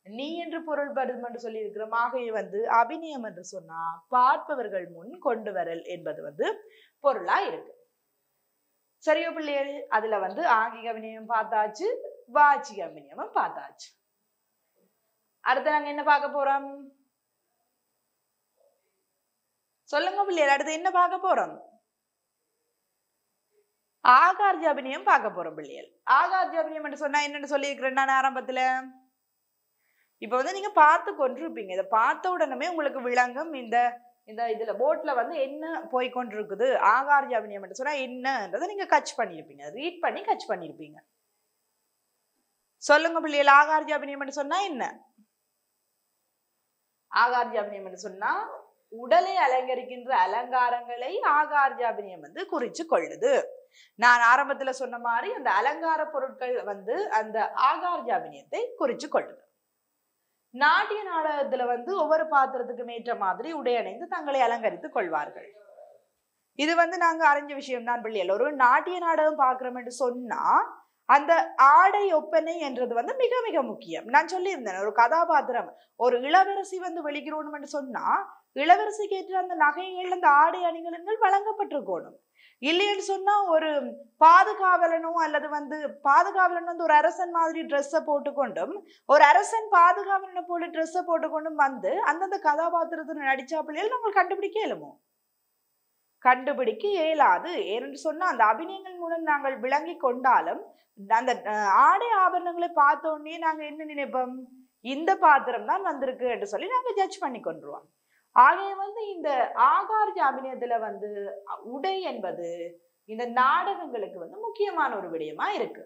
நீ என்று பொருள்படும் என்று சொல்லியிருக்கிறோம். ஆகவே வந்து அபிநயம் என்று சொன்னா பார்ப்பவர்கள் முன் கொண்டு வரல் என்பது வந்து பொருளா இருக்கு. சரியோ பிள்ளைகள்? அதுல வந்து ஆங்கிக அபிநயம் பார்த்தாச்சு, வாச்சிக அபிநயமும் பார்த்தாச்சு. அடுத்து நாங்க என்ன பார்க்க போறோம்? சொல்லுங்க பிள்ளைகள், அடுத்து என்ன பார்க்க போறோம்? ஆகார்ய அபிநயம் பார்க்க போறோம் பிள்ளைகள். ஆகார்ய அபிநயம் என்று சொன்னா என்னன்னு சொல்லியிருக்கிறேன் நான் ஆரம்பத்துல. இப்ப வந்து நீங்க பார்த்து கொண்டிருப்பீங்க. இதை பார்த்த உடனே உங்களுக்கு விளங்கும் இந்த இதுல போட்ல வந்து என்ன போய் கொண்டிருக்குது, ஆகார்ய அபிநயம் என்று சொன்னா என்னன்றதை நீங்க கட்ச் பண்ணிருப்பீங்க, ரீட் பண்ணி கட்ச் பண்ணிருப்பீங்க. சொல்லுங்க பிள்ளைகள், ஆகார்ய அபிநயம் என்று சொன்னா என்ன? ஆகார்ய அபிநயம் என்று சொன்னா உடலை அலங்கரிக்கின்ற அலங்காரங்களை ஆகார்ய அபிநயம் வந்து குறிச்சு கொள்ளுது. நான் ஆரம்பத்துல சொன்ன மாதிரி அந்த அலங்கார பொருட்கள் வந்து அந்த ஆகார்ய அபிநயத்தை குறிச்சு கொள்ளுது. நாட்டிய நாடகத்துல வந்து ஒவ்வொரு பாத்திரத்துக்கும் ஏற்ற மாதிரி உடை அணிந்து தங்களை அலங்கரித்துக் கொள்வார்கள். இது வந்து நாங்க அறிஞ்ச விஷயம் தான் பிள்ளைகள். ஒரு நாட்டிய நாடகம் பார்க்கிறோம் என்று சொன்னா அந்த ஆடை ஒப்பனை என்றது வந்து மிக மிக முக்கியம். நான் சொல்லியிருந்தேன், ஒரு கதாபாத்திரம் ஒரு இளவரசி வந்து வெளிக்கிறோம் என்று சொன்னா இளவரசிக்கு ஏற்ற அந்த நகைகள் அந்த ஆடை அணிகலன்கள் வழங்கப்பட்டிருக்கணும். இல்லைன்னு சொன்னா ஒரு பாதுகாவலனோ அல்லது வந்து பாதுகாவலன் வந்து ஒரு அரசன் மாதிரி ட்ரெஸ்ஸை போட்டுக்கொண்டும் ஒரு அரசன் பாதுகாவலனை போல ட்ரெஸ்ஸை போட்டுக்கொண்டும் வந்து அந்தந்த கதாபாத்திரத்தில் நடிச்சா பிள்ளைகள் நாங்கள் கண்டுபிடிக்க இயலுமோ? கண்டுபிடிக்க இயலாது. ஏன்னு சொன்னா அந்த அபிநயங்கள் மூலம் நாங்கள் விளங்கி கொண்டாலும் அந்த ஆடை ஆபரணங்களை பார்த்த உடனே நாங்க என்ன நினைப்போம், இந்த பாத்திரம் தான் வந்திருக்கு என்று சொல்லி நாங்க ஜட்ஜ் பண்ணி கொண்டுருவோம். ஆகவே வந்து இந்த ஆகார்ய அபிநயத்துல வந்து உடை என்பது இந்த நாடகங்களுக்கு வந்து முக்கியமான ஒரு விடயமா இருக்கு.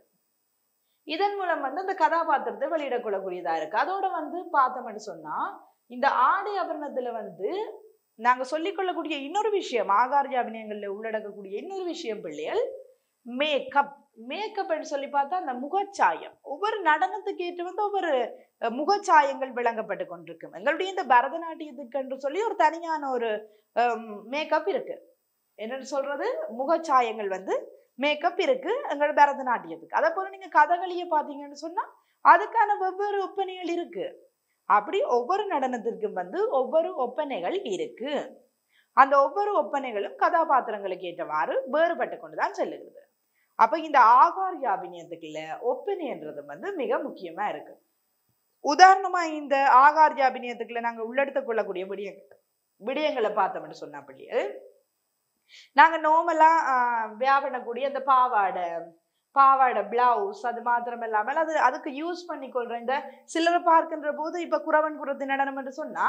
இதன் மூலம் வந்து அந்த கதாபாத்திரத்தை வெளியிடக்கொள்ளக்கூடியதா இருக்கு. அதோட வந்து பார்த்தோம்னு சொன்னா இந்த ஆடை ஆபரணத்துல வந்து நாங்க சொல்லிக்கொள்ளக்கூடிய இன்னொரு விஷயம், ஆகார்ய அபிநயங்கள்ல உள்ளடக்கக்கூடிய இன்னொரு விஷயம் பிள்ளைகள், மேக்கப். மேக்கப் சொல்லி பார்த்தா அந்த முகச்சாயம், ஒவ்வொரு நடனத்துக்கு ஏற்று வந்து ஒவ்வொரு முகச்சாயங்கள் விளங்கப்பட்டு கொண்டிருக்கும். எங்களுடைய இந்த பரதநாட்டியத்துக்கு என்று சொல்லி ஒரு தனியான ஒரு மேக்கப் இருக்கு. என்னன்னு சொல்றது, முகச்சாயங்கள் வந்து மேக்கப் இருக்கு எங்களோட பரதநாட்டியத்துக்கு. அதே போல நீங்க கதகளியை பார்த்தீங்கன்னு சொன்னா அதுக்கான வெவ்வேறு ஒப்பனைகள் இருக்கு. அப்படி ஒவ்வொரு நடனத்திற்கும் வந்து ஒவ்வொரு ஒப்பனைகள் இருக்கு. அந்த ஒவ்வொரு ஒப்பனைகளும் கதாபாத்திரங்களுக்கு ஏற்றவாறு வேறுபட்டு கொண்டுதான் செல்லுகிறது. அப்ப இந்த ஆகார்ய அபிநயத்துக்குள்ள ஒப்பனைன்றது வந்து மிக முக்கியமா இருக்கு. உதாரணமா இந்த ஆகார்ய அபிநயத்துக்குள்ள நாங்க உள்ளெடுத்துக் கொள்ளக்கூடிய விடயங்களை பார்த்தோம்னு சொன்னா பிள்ளைகள், நாங்க நோமலா வியாபனக்கூடிய அந்த பாவாடை பிளவுஸ் அது மாத்திரம் இல்லாமல் அதுக்கு யூஸ் பண்ணி கொள்ற இந்த சிலரை பார்க்கின்ற போது இப்ப குறவன் குறத்து நடனம் என்று சொன்னா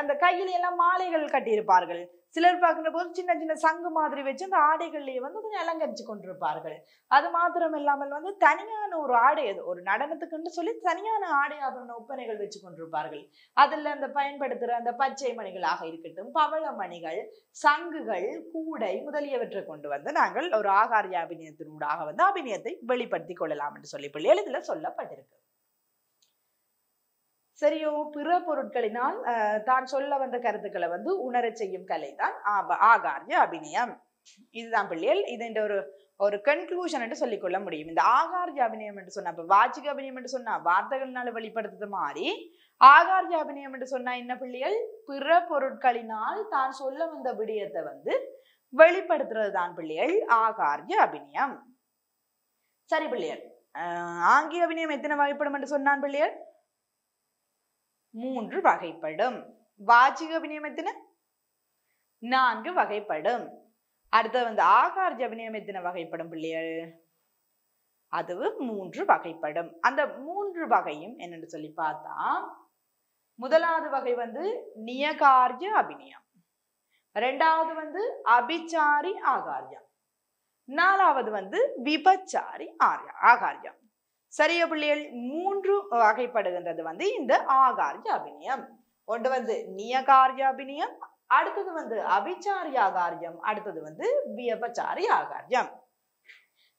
அந்த கையில எல்லாம் மாலைகள் கட்டியிருப்பார்கள். சிலர் பார்க்கின்ற போது சின்ன சின்ன சங்கு மாதிரி வச்சு அந்த ஆடைகள்லயே வந்து கொஞ்சம் அலங்கரிச்சு கொண்டிருப்பார்கள். அது மாத்திரம் இல்லாமல் வந்து தனியான ஒரு ஆடை, ஒரு நடனத்துக்குன்னு சொல்லி தனியான ஆடை ஆபரண ஒப்பனைகள் வச்சு கொண்டிருப்பார்கள். அதுல அந்த பயன்படுத்துற அந்த பச்சை மணிகளாக இருக்கட்டும், பவள மணிகள், சங்குகள், கூடை முதலியவற்றை கொண்டு வந்து நாங்கள் ஒரு ஆகார்ய அபிநயத்தினூடாக வந்து அபிநயத்தை வெளிப்படுத்தி கொள்ளலாம் என்று சொல்லி பிள்ளைகள் இதுல சொல்லப்பட்டிருக்கு. சரியோ? பிற பொருட்களினால் தான் சொல்ல வந்த கருத்துக்களை வந்து உணர செய்யும் கலை தான் ஆகார்ய அபிநயம். இதுதான் பிள்ளைகள் இது ஒரு கன்க்ளூஷன் என்று சொல்லிக்கொள்ள முடியும். இந்த ஆகார்ய அபிநயம் என்று சொன்னா, இப்ப வாச்சிக அபிநயம் என்று சொன்னா வார்த்தைகள்னால வெளிப்படுத்துறது மாதிரி ஆகார்ய அபிநயம் என்று சொன்னா என்ன பிள்ளைகள், பிற பொருட்களினால் தான் சொல்ல வந்த விடயத்தை வந்து வெளிப்படுத்துறது தான் பிள்ளைகள் ஆகார்ய அபிநயம். சரி பிள்ளைகள், ஆங்கிய அபிநயம் எத்தனை வகைப்படும் என்று சொன்னான் பிள்ளைகள்? 3 வகைப்படும். வாச்சிக அபிநயம் எத்தனை? 4 வகைப்படும். அடுத்து வந்து ஆகார்ய அபிநயம் எத்தனை வகைப்படும் பிள்ளைகள்? அதுவும் 3 வகைப்படும். அந்த 3 வகையும் என்னன்னு சொல்லி பார்த்தா, முதலாவது வகை வந்து நியகார்ய அபிநயம், இரண்டாவது வந்து அபிச்சாரி ஆகார்யம், நாலாவது வந்து விபச்சாரி ஆகார்யம். சரியா பிள்ளைகள்? 3 வகைப்படுகின்றது வந்து இந்த ஆகார்ய அபிநயம். ஒன்று வந்து நியகார்ய அபிநயம், அடுத்தது வந்து அபிச்சாரி ஆகார்யம், அடுத்தது வந்து விபச்சாரி ஆகார்யம்.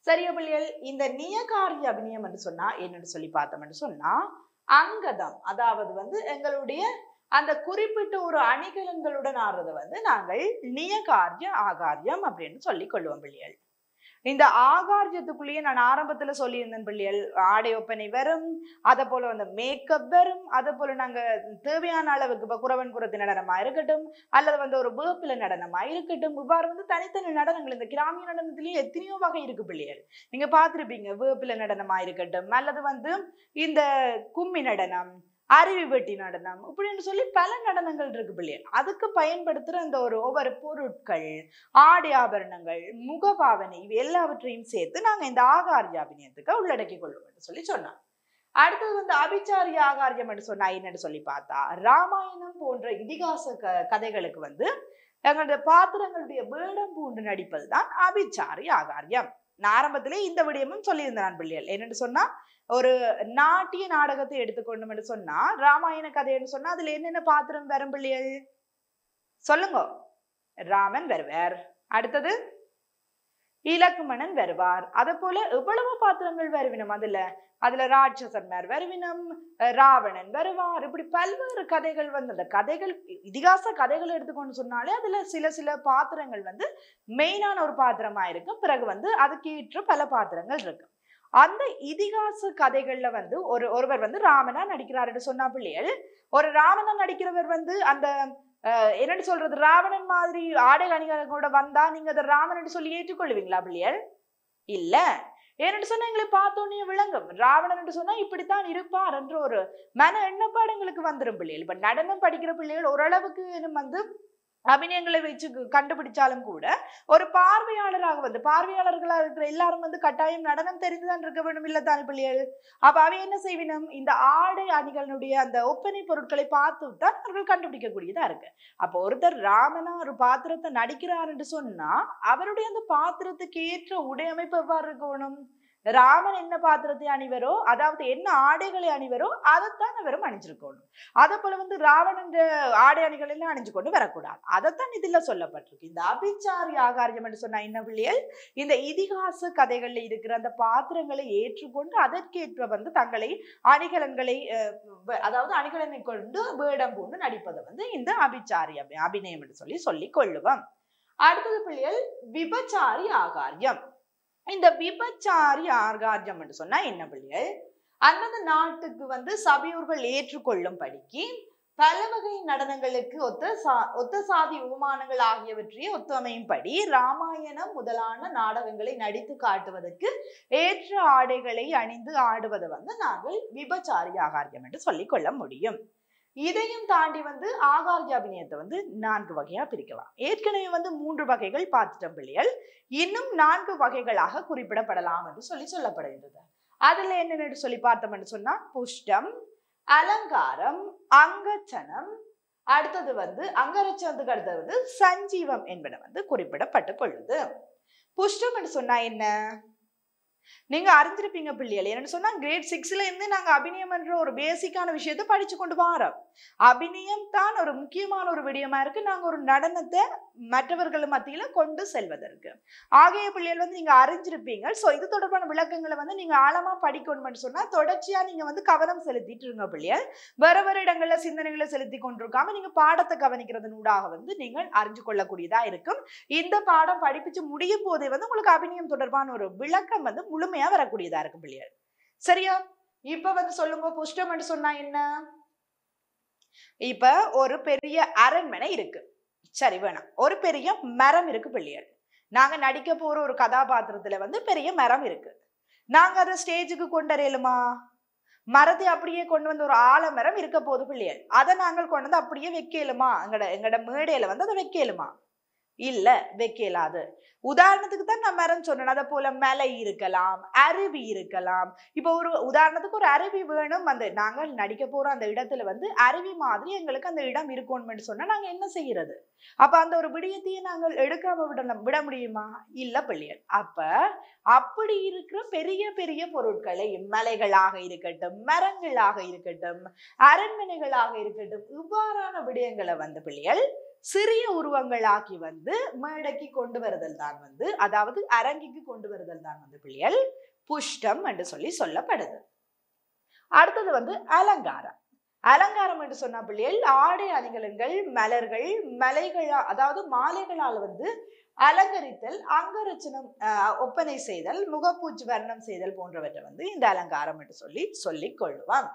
சரியா பிள்ளைகள்? இந்த நியகார்ய அபிநயம் என்று சொன்னா என்னன்னு சொல்லி பார்த்தோம் என்று சொன்னா, அங்கதம், அதாவது வந்து எங்களுடைய அந்த குறிப்பிட்ட ஒரு அணிகலன்களுடன் ஆடுறத வந்து நாங்கள் நியகார்ய ஆகார்யம் அப்படின்னு சொல்லி கொள்வோம் பிள்ளைகள். இந்த ஆகாரியத்துக்குள்ளேயே நான் ஆரம்பத்துல சொல்லியிருந்தேன் பிள்ளைகள், ஆடை ஒப்பனை வரும், அதை போல வந்து மேக்கப் வரும், அதை போல நாங்க தேவையான அளவுக்கு இப்ப குறவன் குறத்து நடனமா இருக்கட்டும் அல்லது வந்து ஒரு வேப்பில நடனமா இருக்கட்டும், இவ்வாறு வந்து தனித்தனி நடனங்கள் இந்த கிராமிய நடனத்திலேயே எத்தனையோ வகை இருக்கு பிள்ளைகள். நீங்க பார்த்திருப்பீங்க, வேப்பில நடனமா இருக்கட்டும் அல்லது வந்து இந்த கும்மி நடனம், அருவி வெட்டி நடனம், இப்படின்னு சொல்லி பல நடனங்கள் இருக்கு பிள்ளைகள். அதுக்கு பயன்படுத்துற அந்த ஒவ்வொரு பொருட்கள், ஆடை ஆபரணங்கள், முகபாவனை, இவை எல்லாவற்றையும் சேர்த்து நாங்க இந்த ஆகாரிய அபிநயத்துக்கு உள்ளடக்கி கொள்வோம் என்று சொல்லி சொன்னாங்க. அடுத்தது வந்து அபிச்சாரிய ஆகாரியம் என்று சொன்னா என்னன்னு சொல்லி பார்த்தா, ராமாயணம் போன்ற இதிகாச கதைகளுக்கு வந்து எங்களுடைய பாத்திரங்களுடைய வேடம் பூண்டு நடிப்பது தான் அபிச்சாரிய ஆகாரியம். நான் ஆரம்பத்திலே இந்த விடயமும் சொல்லியிருந்தேன் பிள்ளைகள். என்னன்னு சொன்னா, ஒரு நாட்டிய நாடகத்தை எடுத்துக்கொண்டோம் என்று சொன்னா, ராமாயண கதைன்னு சொன்னா அதுல என்னென்ன பாத்திரம் வரும் பிள்ளைகள் சொல்லுங்க. ராமன் வருவார், அடுத்தது இலக்குமணன் வருவார், அதே போல எவ்வளவு பாத்திரங்கள் வருவினம். அதுல ராட்சசன்மார் வருவினம், ராவணன் வருவார், இப்படி பல்வேறு கதைகள் வந்து அந்த கதைகள் இதிகாச கதைகள் எடுத்துக்கொண்டு சொன்னாலே அதுல சில பாத்திரங்கள் வந்து மெயினான ஒரு பாத்திரமா இருக்கும். பிறகு வந்து அதுக்கேற்ற பல பாத்திரங்கள் இருக்கு. அந்த இதிகாச கதைகள்ல வந்து ஒருவர் வந்து ராமனா நடிக்கிறாருன்னு சொன்னா பிள்ளைகள், ஒரு ராவணன் நடிக்கிறவர் வந்து அந்த என்னன்னு சொல்றது, ராவணன் மாதிரி ஆடை அணிகளோட வந்தா நீங்க அதை ராவணன் சொல்லி ஏற்றுக்கொள்வீங்களா பிள்ளைகள்? இல்ல. ஏன்னு சொன்னா எங்களை பார்த்தோன்னே விளங்கும், ராவணன் என்று சொன்னா இப்படித்தான் இருப்பார் என்ற ஒரு மன எண்ணப்பாடு எங்களுக்கு வந்துடும் பிள்ளைகள். இப்ப நடனம் படிக்கிற பிள்ளைகள் ஓரளவுக்கு வந்து அபிநயங்களை வச்சு கண்டுபிடிச்சாலும் கூட ஒரு பார்வையாளராக வந்து பார்வையாளர்களா இருக்கிற எல்லாரும் வந்து கட்டாயம் நடனம் தெரிந்துதான் இருக்க வேண்டும் இல்லத்தானே பிள்ளைகள்? அப்ப அவை என்ன செய்வினம், இந்த ஆடை அணிகளுடைய அந்த ஒப்பனை பொருட்களை பார்த்து தான் அவர்கள் கண்டுபிடிக்கக்கூடியதா இருக்கு. அப்ப ஒருத்தர் ராமனா ஒரு பாத்திரத்தை நடிக்கிறார் என்று சொன்னா அவருடைய அந்த பாத்திரத்துக்கு ஏற்ற உடையமைப்பு எவ்வாறு இருக்கணும்? ராமன் என்ன பாத்திரத்தை அணிவரோ, அதாவது என்ன ஆடைகளை அணிவரோ அதைத்தான் அவரும் அணிஞ்சிருக்கணும். அதை போல வந்து ராவணன் ஆடை அணிகள் எல்லாம் அணிஞ்சு கொண்டு வரக்கூடாது. அதைத்தான் இதுல சொல்லப்பட்டிருக்கு. இந்த அபிச்சாரிய ஆகாரியம் என்று சொன்னா என்ன பிள்ளைகள், இந்த இதிகாச கதைகள்ல இருக்கிற அந்த பாத்திரங்களை ஏற்றுக்கொண்டு அதற்கேற்ற வந்து தங்களை அணிகலன்களை அதாவது அணிகலனை கொண்டு வேடம் பூண்டு நடிப்பதை வந்து இந்த அபிச்சாரிய அபிநயம் என்று சொல்லி கொள்ளுவோம். அடுத்தது பிள்ளைகள் விபச்சாரி ஆகாரியம். இந்த விபச்சாரி ஆகாரியம் என்று சொன்னா என்ன பிள்ளைகள், அந்தந்த நாட்டுக்கு வந்து சபையூர்கள் ஏற்றுக்கொள்ளும் படிக்கு பல வகை நடனங்களுக்கு ஒத்த சாதி உபமானங்கள் ஆகியவற்றை ஒத்துமையும்படி ராமாயணம் முதலான நாடகங்களை நடித்து காட்டுவதற்கு ஏற்ற ஆடைகளை அணிந்து ஆடுவதை வந்து நாங்கள் விபச்சாரி ஆகாரியம் என்று சொல்லிக் கொள்ள முடியும். இதையும் தாண்டி வந்து ஆகாரிய அபிநயத்தை வந்து 4 வகையா பிரிக்கலாம். ஏற்கனவே வந்து 3 வகைகள் பார்த்துட்டோம் பிள்ளைகள், இன்னும் 4 வகைகளாக குறிப்பிடப்படலாம் என்று சொல்லப்படுகிறது. அதுல என்னென்னு சொல்லி பார்த்தோம் என்று சொன்னா, புஷ்டம், அலங்காரம், அங்கச்சனம், அடுத்தது வந்து அங்கரச்சனத்துக்கு அடுத்தது வந்து சஞ்சீவம் என்பன வந்து குறிப்பிடப்பட்டு கொள்ளுது. புஷ்டம் என்று சொன்னா என்ன நீங்க அறிஞ்சிருப்பீங்க பிள்ளைகள். என்னன்னு சொன்னா கிரேட் 6ல இருந்து நாங்க அபிநயம் என்ற ஒரு பேசிக்கான விஷயத்தை படிச்சு கொண்டு வரோம். அபிநயம் தான் ஒரு முக்கியமான ஒரு விடயமா இருக்கு, நாங்க ஒரு நடனத்தை மற்றவர்கள் மத்தியில கொண்டு செல்வதற்கு. ஆகிய பிள்ளைகள் வந்து நீங்க அறிஞ்சிருப்பீங்க. சோ இது தொடர்பான விளக்கங்களை வந்து நீங்க ஆழமா படிக்கணும்னு சொன்னா தொடர்ச்சியா நீங்க வந்து கவனம் செலுத்திட்டு இருங்க பிள்ளைகள். வேற இடங்கள்ல சிந்தனைகளை செலுத்தி கொண்டிருக்காம நீங்க பாடத்தை கவனிக்கிறதன் ஊடாக வந்து நீங்கள் அறிஞ்சு கொள்ளக்கூடியதா இருக்கும். இந்த பாடம் படிப்பிச்சு முடியும் போதே வந்து உங்களுக்கு அபிநயம் தொடர்பான ஒரு விளக்கம் வந்து முழுமையா வரக்கூடியதா இருக்கும் பிள்ளைகள். சரியா? இப்ப வந்து சொல்லுங்க, புஷ்டம் என்று சொன்னா என்ன? இப்ப ஒரு பெரிய அரண்மனை இருக்கு, சரி வேணாம், ஒரு பெரிய மரம் இருக்கு பிள்ளைகள். நாங்க நடிக்க போற ஒரு கதாபாத்திரத்துல வந்து பெரிய மரம் இருக்கு. நாங்க அதை ஸ்டேஜுக்கு கொண்டறியலுமா? மரத்தை அப்படியே கொண்டு வந்து ஒரு ஆலமரம் இருக்க போது பிள்ளைகள், அதை நாங்கள் கொண்டு வந்து அப்படியே வைக்கலுமா? எங்கட மேடையில வந்து அதை வைக்கலுமா? இல்ல, வைக்கலாது. உதாரணத்துக்கு தான் நான் மரம் சொன்னேன். அதை போல மலை இருக்கலாம், அருவி இருக்கலாம். இப்ப ஒரு உதாரணத்துக்கு ஒரு அருவி வேணும், அந்த நாங்கள் நடிக்க போற அந்த இடத்துல வந்து அருவி மாதிரி எங்களுக்கு அந்த இடம் இருக்கணும்னு சொன்னா நாங்க என்ன செய்யறது? அப்ப அந்த ஒரு விடயத்தையே நாங்கள் எடுக்காம விட முடியுமா? இல்ல பிள்ளைகள். அப்ப அப்படி இருக்கிற பெரிய பெரிய பொருட்களை, மலைகளாக இருக்கட்டும், மரங்களாக இருக்கட்டும், அரண்மனைகளாக இருக்கட்டும், இவ்வாறான விடயங்களை வந்து பிள்ளைகள் சிறிய உருவங்களாக்கி வந்து மேடைக்கு கொண்டு வருதல் தான் வந்து, அதாவது அரங்கிக்கு கொண்டு வருதல் தான் வந்து பிள்ளைகள் புஷ்டம் என்று சொல்லப்படுது. அடுத்தது வந்து அலங்காரம். அலங்காரம் என்று சொன்னா பிள்ளைகள் ஆடை அணிகலன்கள், மலர்கள், மலைகளா அதாவது மாலைகளால் வந்து அலங்கரித்தல், அங்கரச்சனம், ஒப்பனை செய்தல், முகப்பூச்சு வர்ணம் செய்தல் போன்றவற்றை வந்து இந்த அலங்காரம் என்று சொல்லிக் கொள்ளுவான்.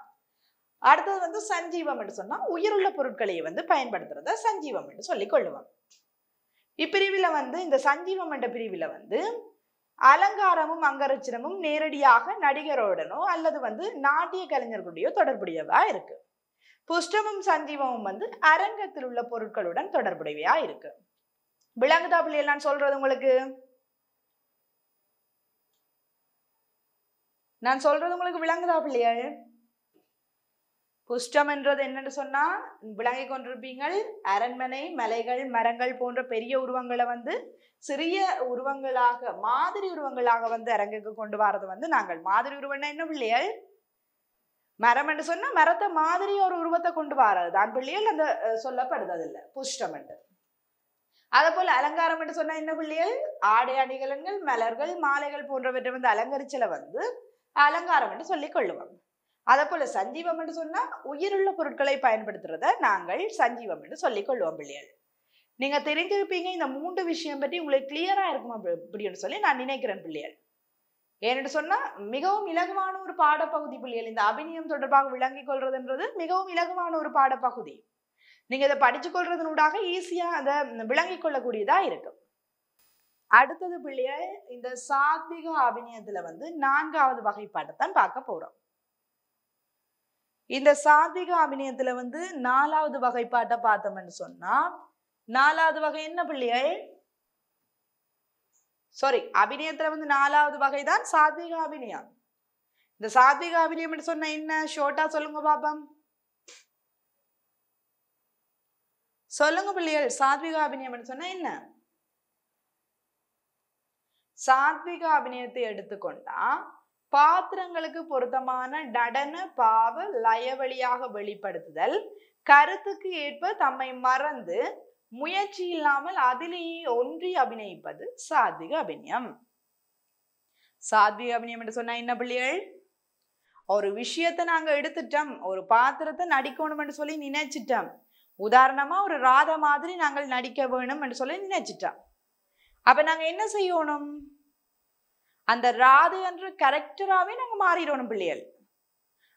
அடுத்தது வந்து சஞ்சீவம் என்று சொன்னா உயிருள்ள பொருட்களை வந்து பயன்படுத்துறத சஞ்சீவம் என்று சொல்லிக் கொள்ளுவான். இப்பிரிவில வந்து இந்த சஞ்சீவம் என்ற பிரிவில வந்து அலங்காரமும் அங்கரச்சனமும் நேரடியாக நடிகரோடனோ அல்லது வந்து நாட்டிய கலைஞர்களுடையோ தொடர்புடையவா இருக்கு. புஷ்டமும் சஞ்சீவமும் வந்து அரங்கத்தில் உள்ள பொருட்களுடன் தொடர்புடையவையா இருக்கு. விளங்குதா பிள்ளைகள் நான் சொல்றது உங்களுக்கு? நான் சொல்றது உங்களுக்கு விளங்குதா பிள்ளைகள்? புஷ்டம் என்றது என்னன்னு சொன்னா விளங்கி கொண்டிருப்பீங்கள். அரண்மனை, மலைகள், மரங்கள் போன்ற பெரிய உருவங்களை வந்து சிறிய உருவங்களாக, மாதிரி உருவங்களாக வந்து அரங்குக்கு கொண்டு வரது வந்து நாங்கள் மாதிரி உருவம்னா என்ன பிள்ளைகள்? மரம் என்று சொன்னா மரத்தை மாதிரி ஒரு உருவத்தை கொண்டு வர்றது தான் பிள்ளைகள் அந்த சொல்லப்படுது. அது இல்ல புஷ்டம் என்று. அதே போல அலங்காரம் என்று சொன்னா என்ன பிள்ளைகள்? ஆடை அணிகலன்கள், மலர்கள், மாலைகள் போன்றவற்றை வந்து அலங்கரிச்சல வந்து அலங்காரம் என்று சொல்லிக் கொள்ளுவோம். அதே போல சஞ்சீவம் என்று சொன்னா உயிருள்ள பொருட்களை பயன்படுத்துறத நாங்கள் சஞ்சீவம் என்று சொல்லிக் கொள்வோம் பிள்ளைகள். நீங்க தெரிஞ்சிருப்பீங்க இந்த 3 விஷயம் பற்றி உங்களுக்கு கிளியரா இருக்கும் அப்படின்னு சொல்லி நான் நினைக்கிறேன் பிள்ளைகள். ஏன்னு சொன்னா மிகவும் இலகுவான ஒரு பாடப்பகுதி பிள்ளைகள். இந்த அபிநயம் தொடர்பாக விளங்கிக் கொள்றதுன்றது மிகவும் இலகுவான ஒரு பாடப்பகுதி. நீங்க இதை படிச்சு கொள்றதனூடாக ஈஸியா அதை விளங்கிக் கொள்ளக்கூடியதா இருக்கும். அடுத்தது பிள்ளைகள் இந்த சாத்விக அபிநயத்துல வந்து 4வது வகைப்பாட்டைத்தான் பார்க்க போறோம். இந்த சாத்விக அபிநயத்துல வந்து 4வது வகைப்பாட்டை பார்த்தோம்னு சொன்னா 4வது வகை என்ன பிள்ளைகள்? சாரி, அபிநயத்துல வந்து 4வது வகைதான் சாத்விக அபிநயம். இந்த சாத்விக அபிநயம் சொன்ன என்ன? ஷோர்ட்டா சொல்லுங்க பாப்பம். சொல்லுங்க பிள்ளைகள், சாத்விக அபிநயம் சொன்னா என்ன? சாத்விக அபிநயத்தை எடுத்துக்கொண்டா பாத்திரங்களுக்கு பொருத்தமான நடன, பாவ, லய வழியாக வெளிப்படுத்துதல், கருத்துக்கு ஏற்ப தம்மை மறந்து முயற்சி இல்லாமல் அதிலேயே ஒன்றி அபிநயிப்பது சாத்விக அபிநயம். சாத்விக அபிநயம் என்று சொன்னா என்ன பிள்ளைகள்? ஒரு விஷயத்தை நாங்க எடுத்துட்டோம், ஒரு பாத்திரத்தை நடிக்கணும் சொல்லி நினைச்சிட்டோம். உதாரணமா ஒரு ராதா மாதிரி நாங்கள் நடிக்க வேணும் என்று சொல்லி நினைச்சிட்டோம். அப்ப நாங்க என்ன செய்யணும்? அந்த ராதை என்ற கேரக்டராவே நாங்க மாறிடணும் பிள்ளைகள்.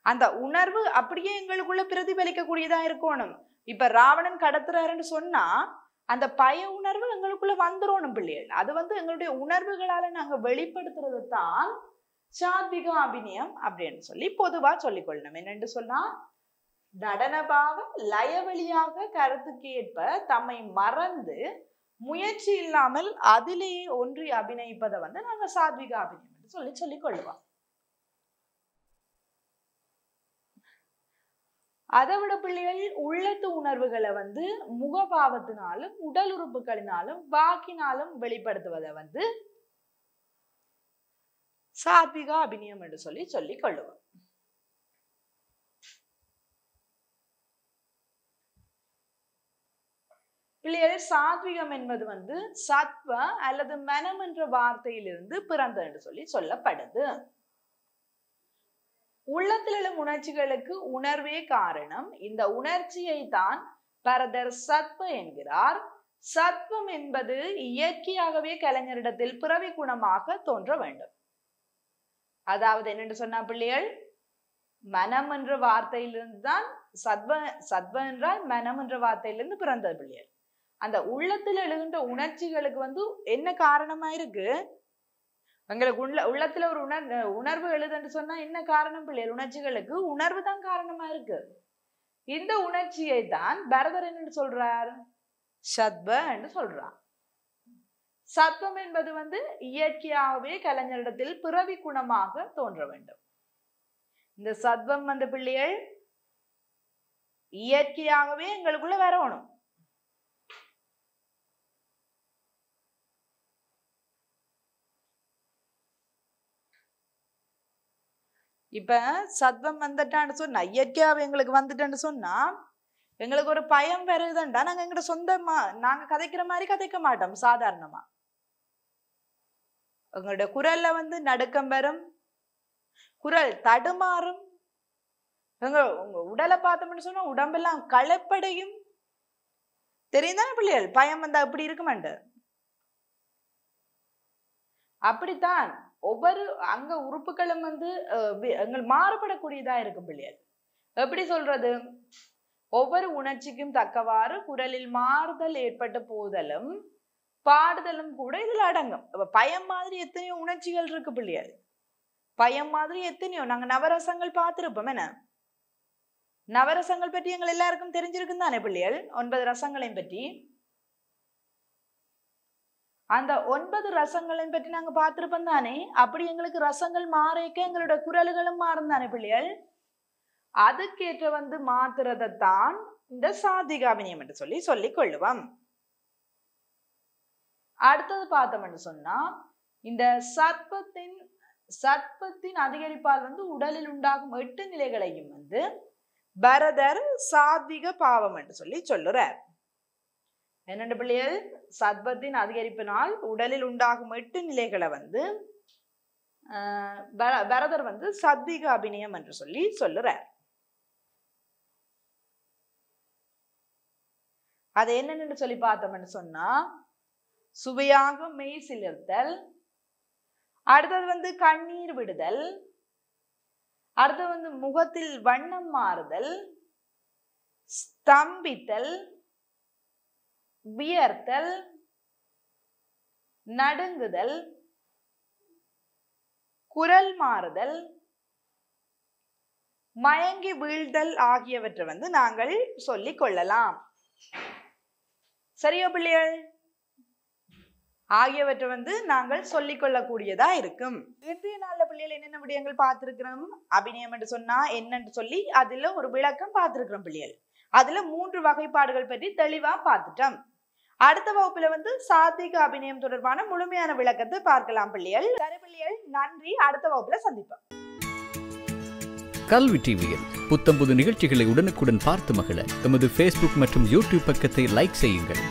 அந்த உணர்வு அப்படியே எங்களுக்குள்ள பிரதிபலிக்க கூடியதா இருக்கணும். இப்ப ராவணன் கடத்துறாருன்னு சொன்னா அந்த பய உணர்வு எங்களுக்குள்ள வந்துடணும் பிள்ளைகள். அது வந்து எங்களுடைய உணர்வுகளால நாங்க வெளிப்படுத்துறது தான் சாத்விக அபிநயம் அப்படின்னு சொல்லி பொதுவா சொல்லிக் கொள்ளணும். என்னென்று சொன்னா நடனபாவ லய வழியாக கருத்துக்கு ஏற்ப தம்மை மறந்து முயற்சி இல்லாமல் அதிலேயே ஒன்றி அபிநயிப்பதை வந்து நாங்க சாத்விக அபிநயம் என்று சொல்லிக் கொள்ளுவோம். அதை விட பிள்ளைகள் உள்ளத்து உணர்வுகளை வந்து முகபாவத்தினாலும் உடல் உறுப்புகளினாலும் வாக்கினாலும் வெளிப்படுத்துவதை வந்து சாத்விக அபிநயம் என்று சொல்லிக் கொள்ளுவோம். பிள்ளைகள், சாத்விகம் என்பது வந்து சத்வ அல்லது மனம் என்ற வார்த்தையிலிருந்து பிறந்தது என்று சொல்லப்படுது. உள்ளத்தில் எழும் உணர்ச்சிகளுக்கு உணர்வே காரணம். இந்த உணர்ச்சியை தான் பரதர் சத்வ என்கிறார். சத்வம் என்பது இயற்கையாகவே கலைஞரிடத்தில் பிறவி குணமாக தோன்ற வேண்டும். அதாவது என்னென்று சொன்னா பிள்ளைகள், மனம் என்ற வார்த்தையிலிருந்து தான் சத்வ என்றால் மனம் என்ற வார்த்தையிலிருந்து பிறந்தது பிள்ளைகள். அந்த உள்ளத்தில் எழுகின்ற உணர்ச்சிகளுக்கு வந்து என்ன காரணமா இருக்கு? எங்களுக்கு உள்ளத்துல ஒரு உணர்வு எழுதுன்னு சொன்னா என்ன காரணம் பிள்ளைகள்? உணர்ச்சிகளுக்கு உணர்வு தான் காரணமா இருக்கு. இந்த உணர்ச்சியை தான் பரதர் என்ன சொல்றார்? சத்வ என்று சொல்றார். சத்வம் என்பது வந்து இயற்கையாகவே கலைஞரிடத்தில் பிறவி குணமாக தோன்ற வேண்டும். இந்த சத்வம் வந்து பிள்ளைகள் இயற்கையாகவே எங்களுக்குள்ள வரணும். இப்ப சத்வம் வந்துட்டான்னு சொன்னா இயற்கையாவே எங்களுக்கு வந்துட்டேன்னு சொன்னா எங்களுக்கு ஒரு பயம் வருதுண்டா நாங்க எங்கட சொந்தமா நாங்க கதைக்கிற மாதிரி கதைக்க மாட்டோம். சாதாரணமா எங்களுடைய குரல்ல வந்து நடுக்கம் வரும், குரல் தடுமாறும். உங்க உடலை பார்த்தோம்னு சொன்னா உடம்பெல்லாம் களைப்படையும். தெரியுதானே பிள்ளைகள்? பயம் வந்தா எப்படி இருக்குமாண்டு. அப்படித்தான் ஒவ்வொரு அங்க உறுப்புகளும் வந்து எங்கள் மாறுபடக்கூடியதா இருக்கும் பிள்ளைகள். எப்படி சொல்றது, ஒவ்வொரு உணர்ச்சிக்கும் தக்கவாறு குரலில் மாறுதல் ஏற்பட்ட போதலும் பாடுதலும் கூட இதுல அடங்கும். பயம் மாதிரி எத்தனையோ உணர்ச்சிகள் இருக்கு பிள்ளைகள். பயம் மாதிரி எத்தனையோ, நாங்க நவரசங்கள் பார்த்திருப்போம். என்ன நவரசங்கள் பற்றி எங்கள் எல்லாருக்கும் தெரிஞ்சிருக்கும் தானே பிள்ளைகள், 9 ரசங்களையும் பற்றி. அந்த 9 ரசங்களையும் பற்றி நாங்க பார்த்திருப்போம் தானே. அப்படி எங்களுக்கு ரசங்கள் மாறிக்க எங்களோட குரல்களும் மாறும் தானே பிள்ளைகள். அதுக்கேற்ற வந்து மாத்துறதைத்தான் இந்த சாத்விகாபினியம் என்று சொல்லிக் கொள்ளுவோம். அடுத்தது பார்த்தோம்னு சொன்னா, இந்த சத்வத்தின் அதிகரிப்பால் வந்து உடலில் உண்டாகும் 8 நிலைகளையும் வந்து பரதர் சாத்விக பாவம் என்று சொல்லுறார். என்னென்ன பிள்ளைகள், சத்வத்தின் அதிகரிப்பினால் உடலில் உண்டாகும் 8 நிலைகளை வந்து பரதர் வந்து சாத்விக அபிநயம் என்று சொல்லுறார். அது என்னன்னு சொல்லி பார்த்தோம்னு சொன்னா, சுவையாக மெய் சிலிர்த்தல், அடுத்தது வந்து கண்ணீர் விடுதல், அடுத்தது வந்து முகத்தில் வண்ணம் மாறுதல், ஸ்தம்பித்தல், வியர்த்தல், நடுங்குதல், குரல் மாறுதல், மயங்கி வீழ்தல் ஆகியவற்றை வந்து நாங்கள் சொல்லிக் கொள்ளலாம். சரியா பிள்ளைகள்? ஆகியவற்றை வந்து நாங்கள் சொல்லிக் கொள்ளக்கூடியதா இருக்கும். இன்றைய நாள்ல பிள்ளைகள் என்னென்ன விடயங்கள் பார்த்திருக்கிறோம், அபிநயம் என்று சொன்னா என்னன்னு சொல்லி அதுல ஒரு விளக்கம் பார்த்திருக்கிறோம் பிள்ளைகள். அதுல 3 வகைப்பாடுகள் பற்றி தெளிவா பார்த்துட்டோம். அடுத்த வகுப்புல வந்து சாத்விக அபிநயம் தொடர்பான முழுமையான விளக்கத்தை பார்க்கலாம் பிள்ளைகள். சரி பிள்ளைகள், நன்றி. அடுத்த வகுப்புல சந்திப்போம். கல்வி டிவியில் புத்தம்புது நிகழ்ச்சிகளை உடனுக்குடன் பார்த்து மகிழ எமது Facebook மற்றும் YouTube பக்கத்தை லைக் செய்யுங்கள்.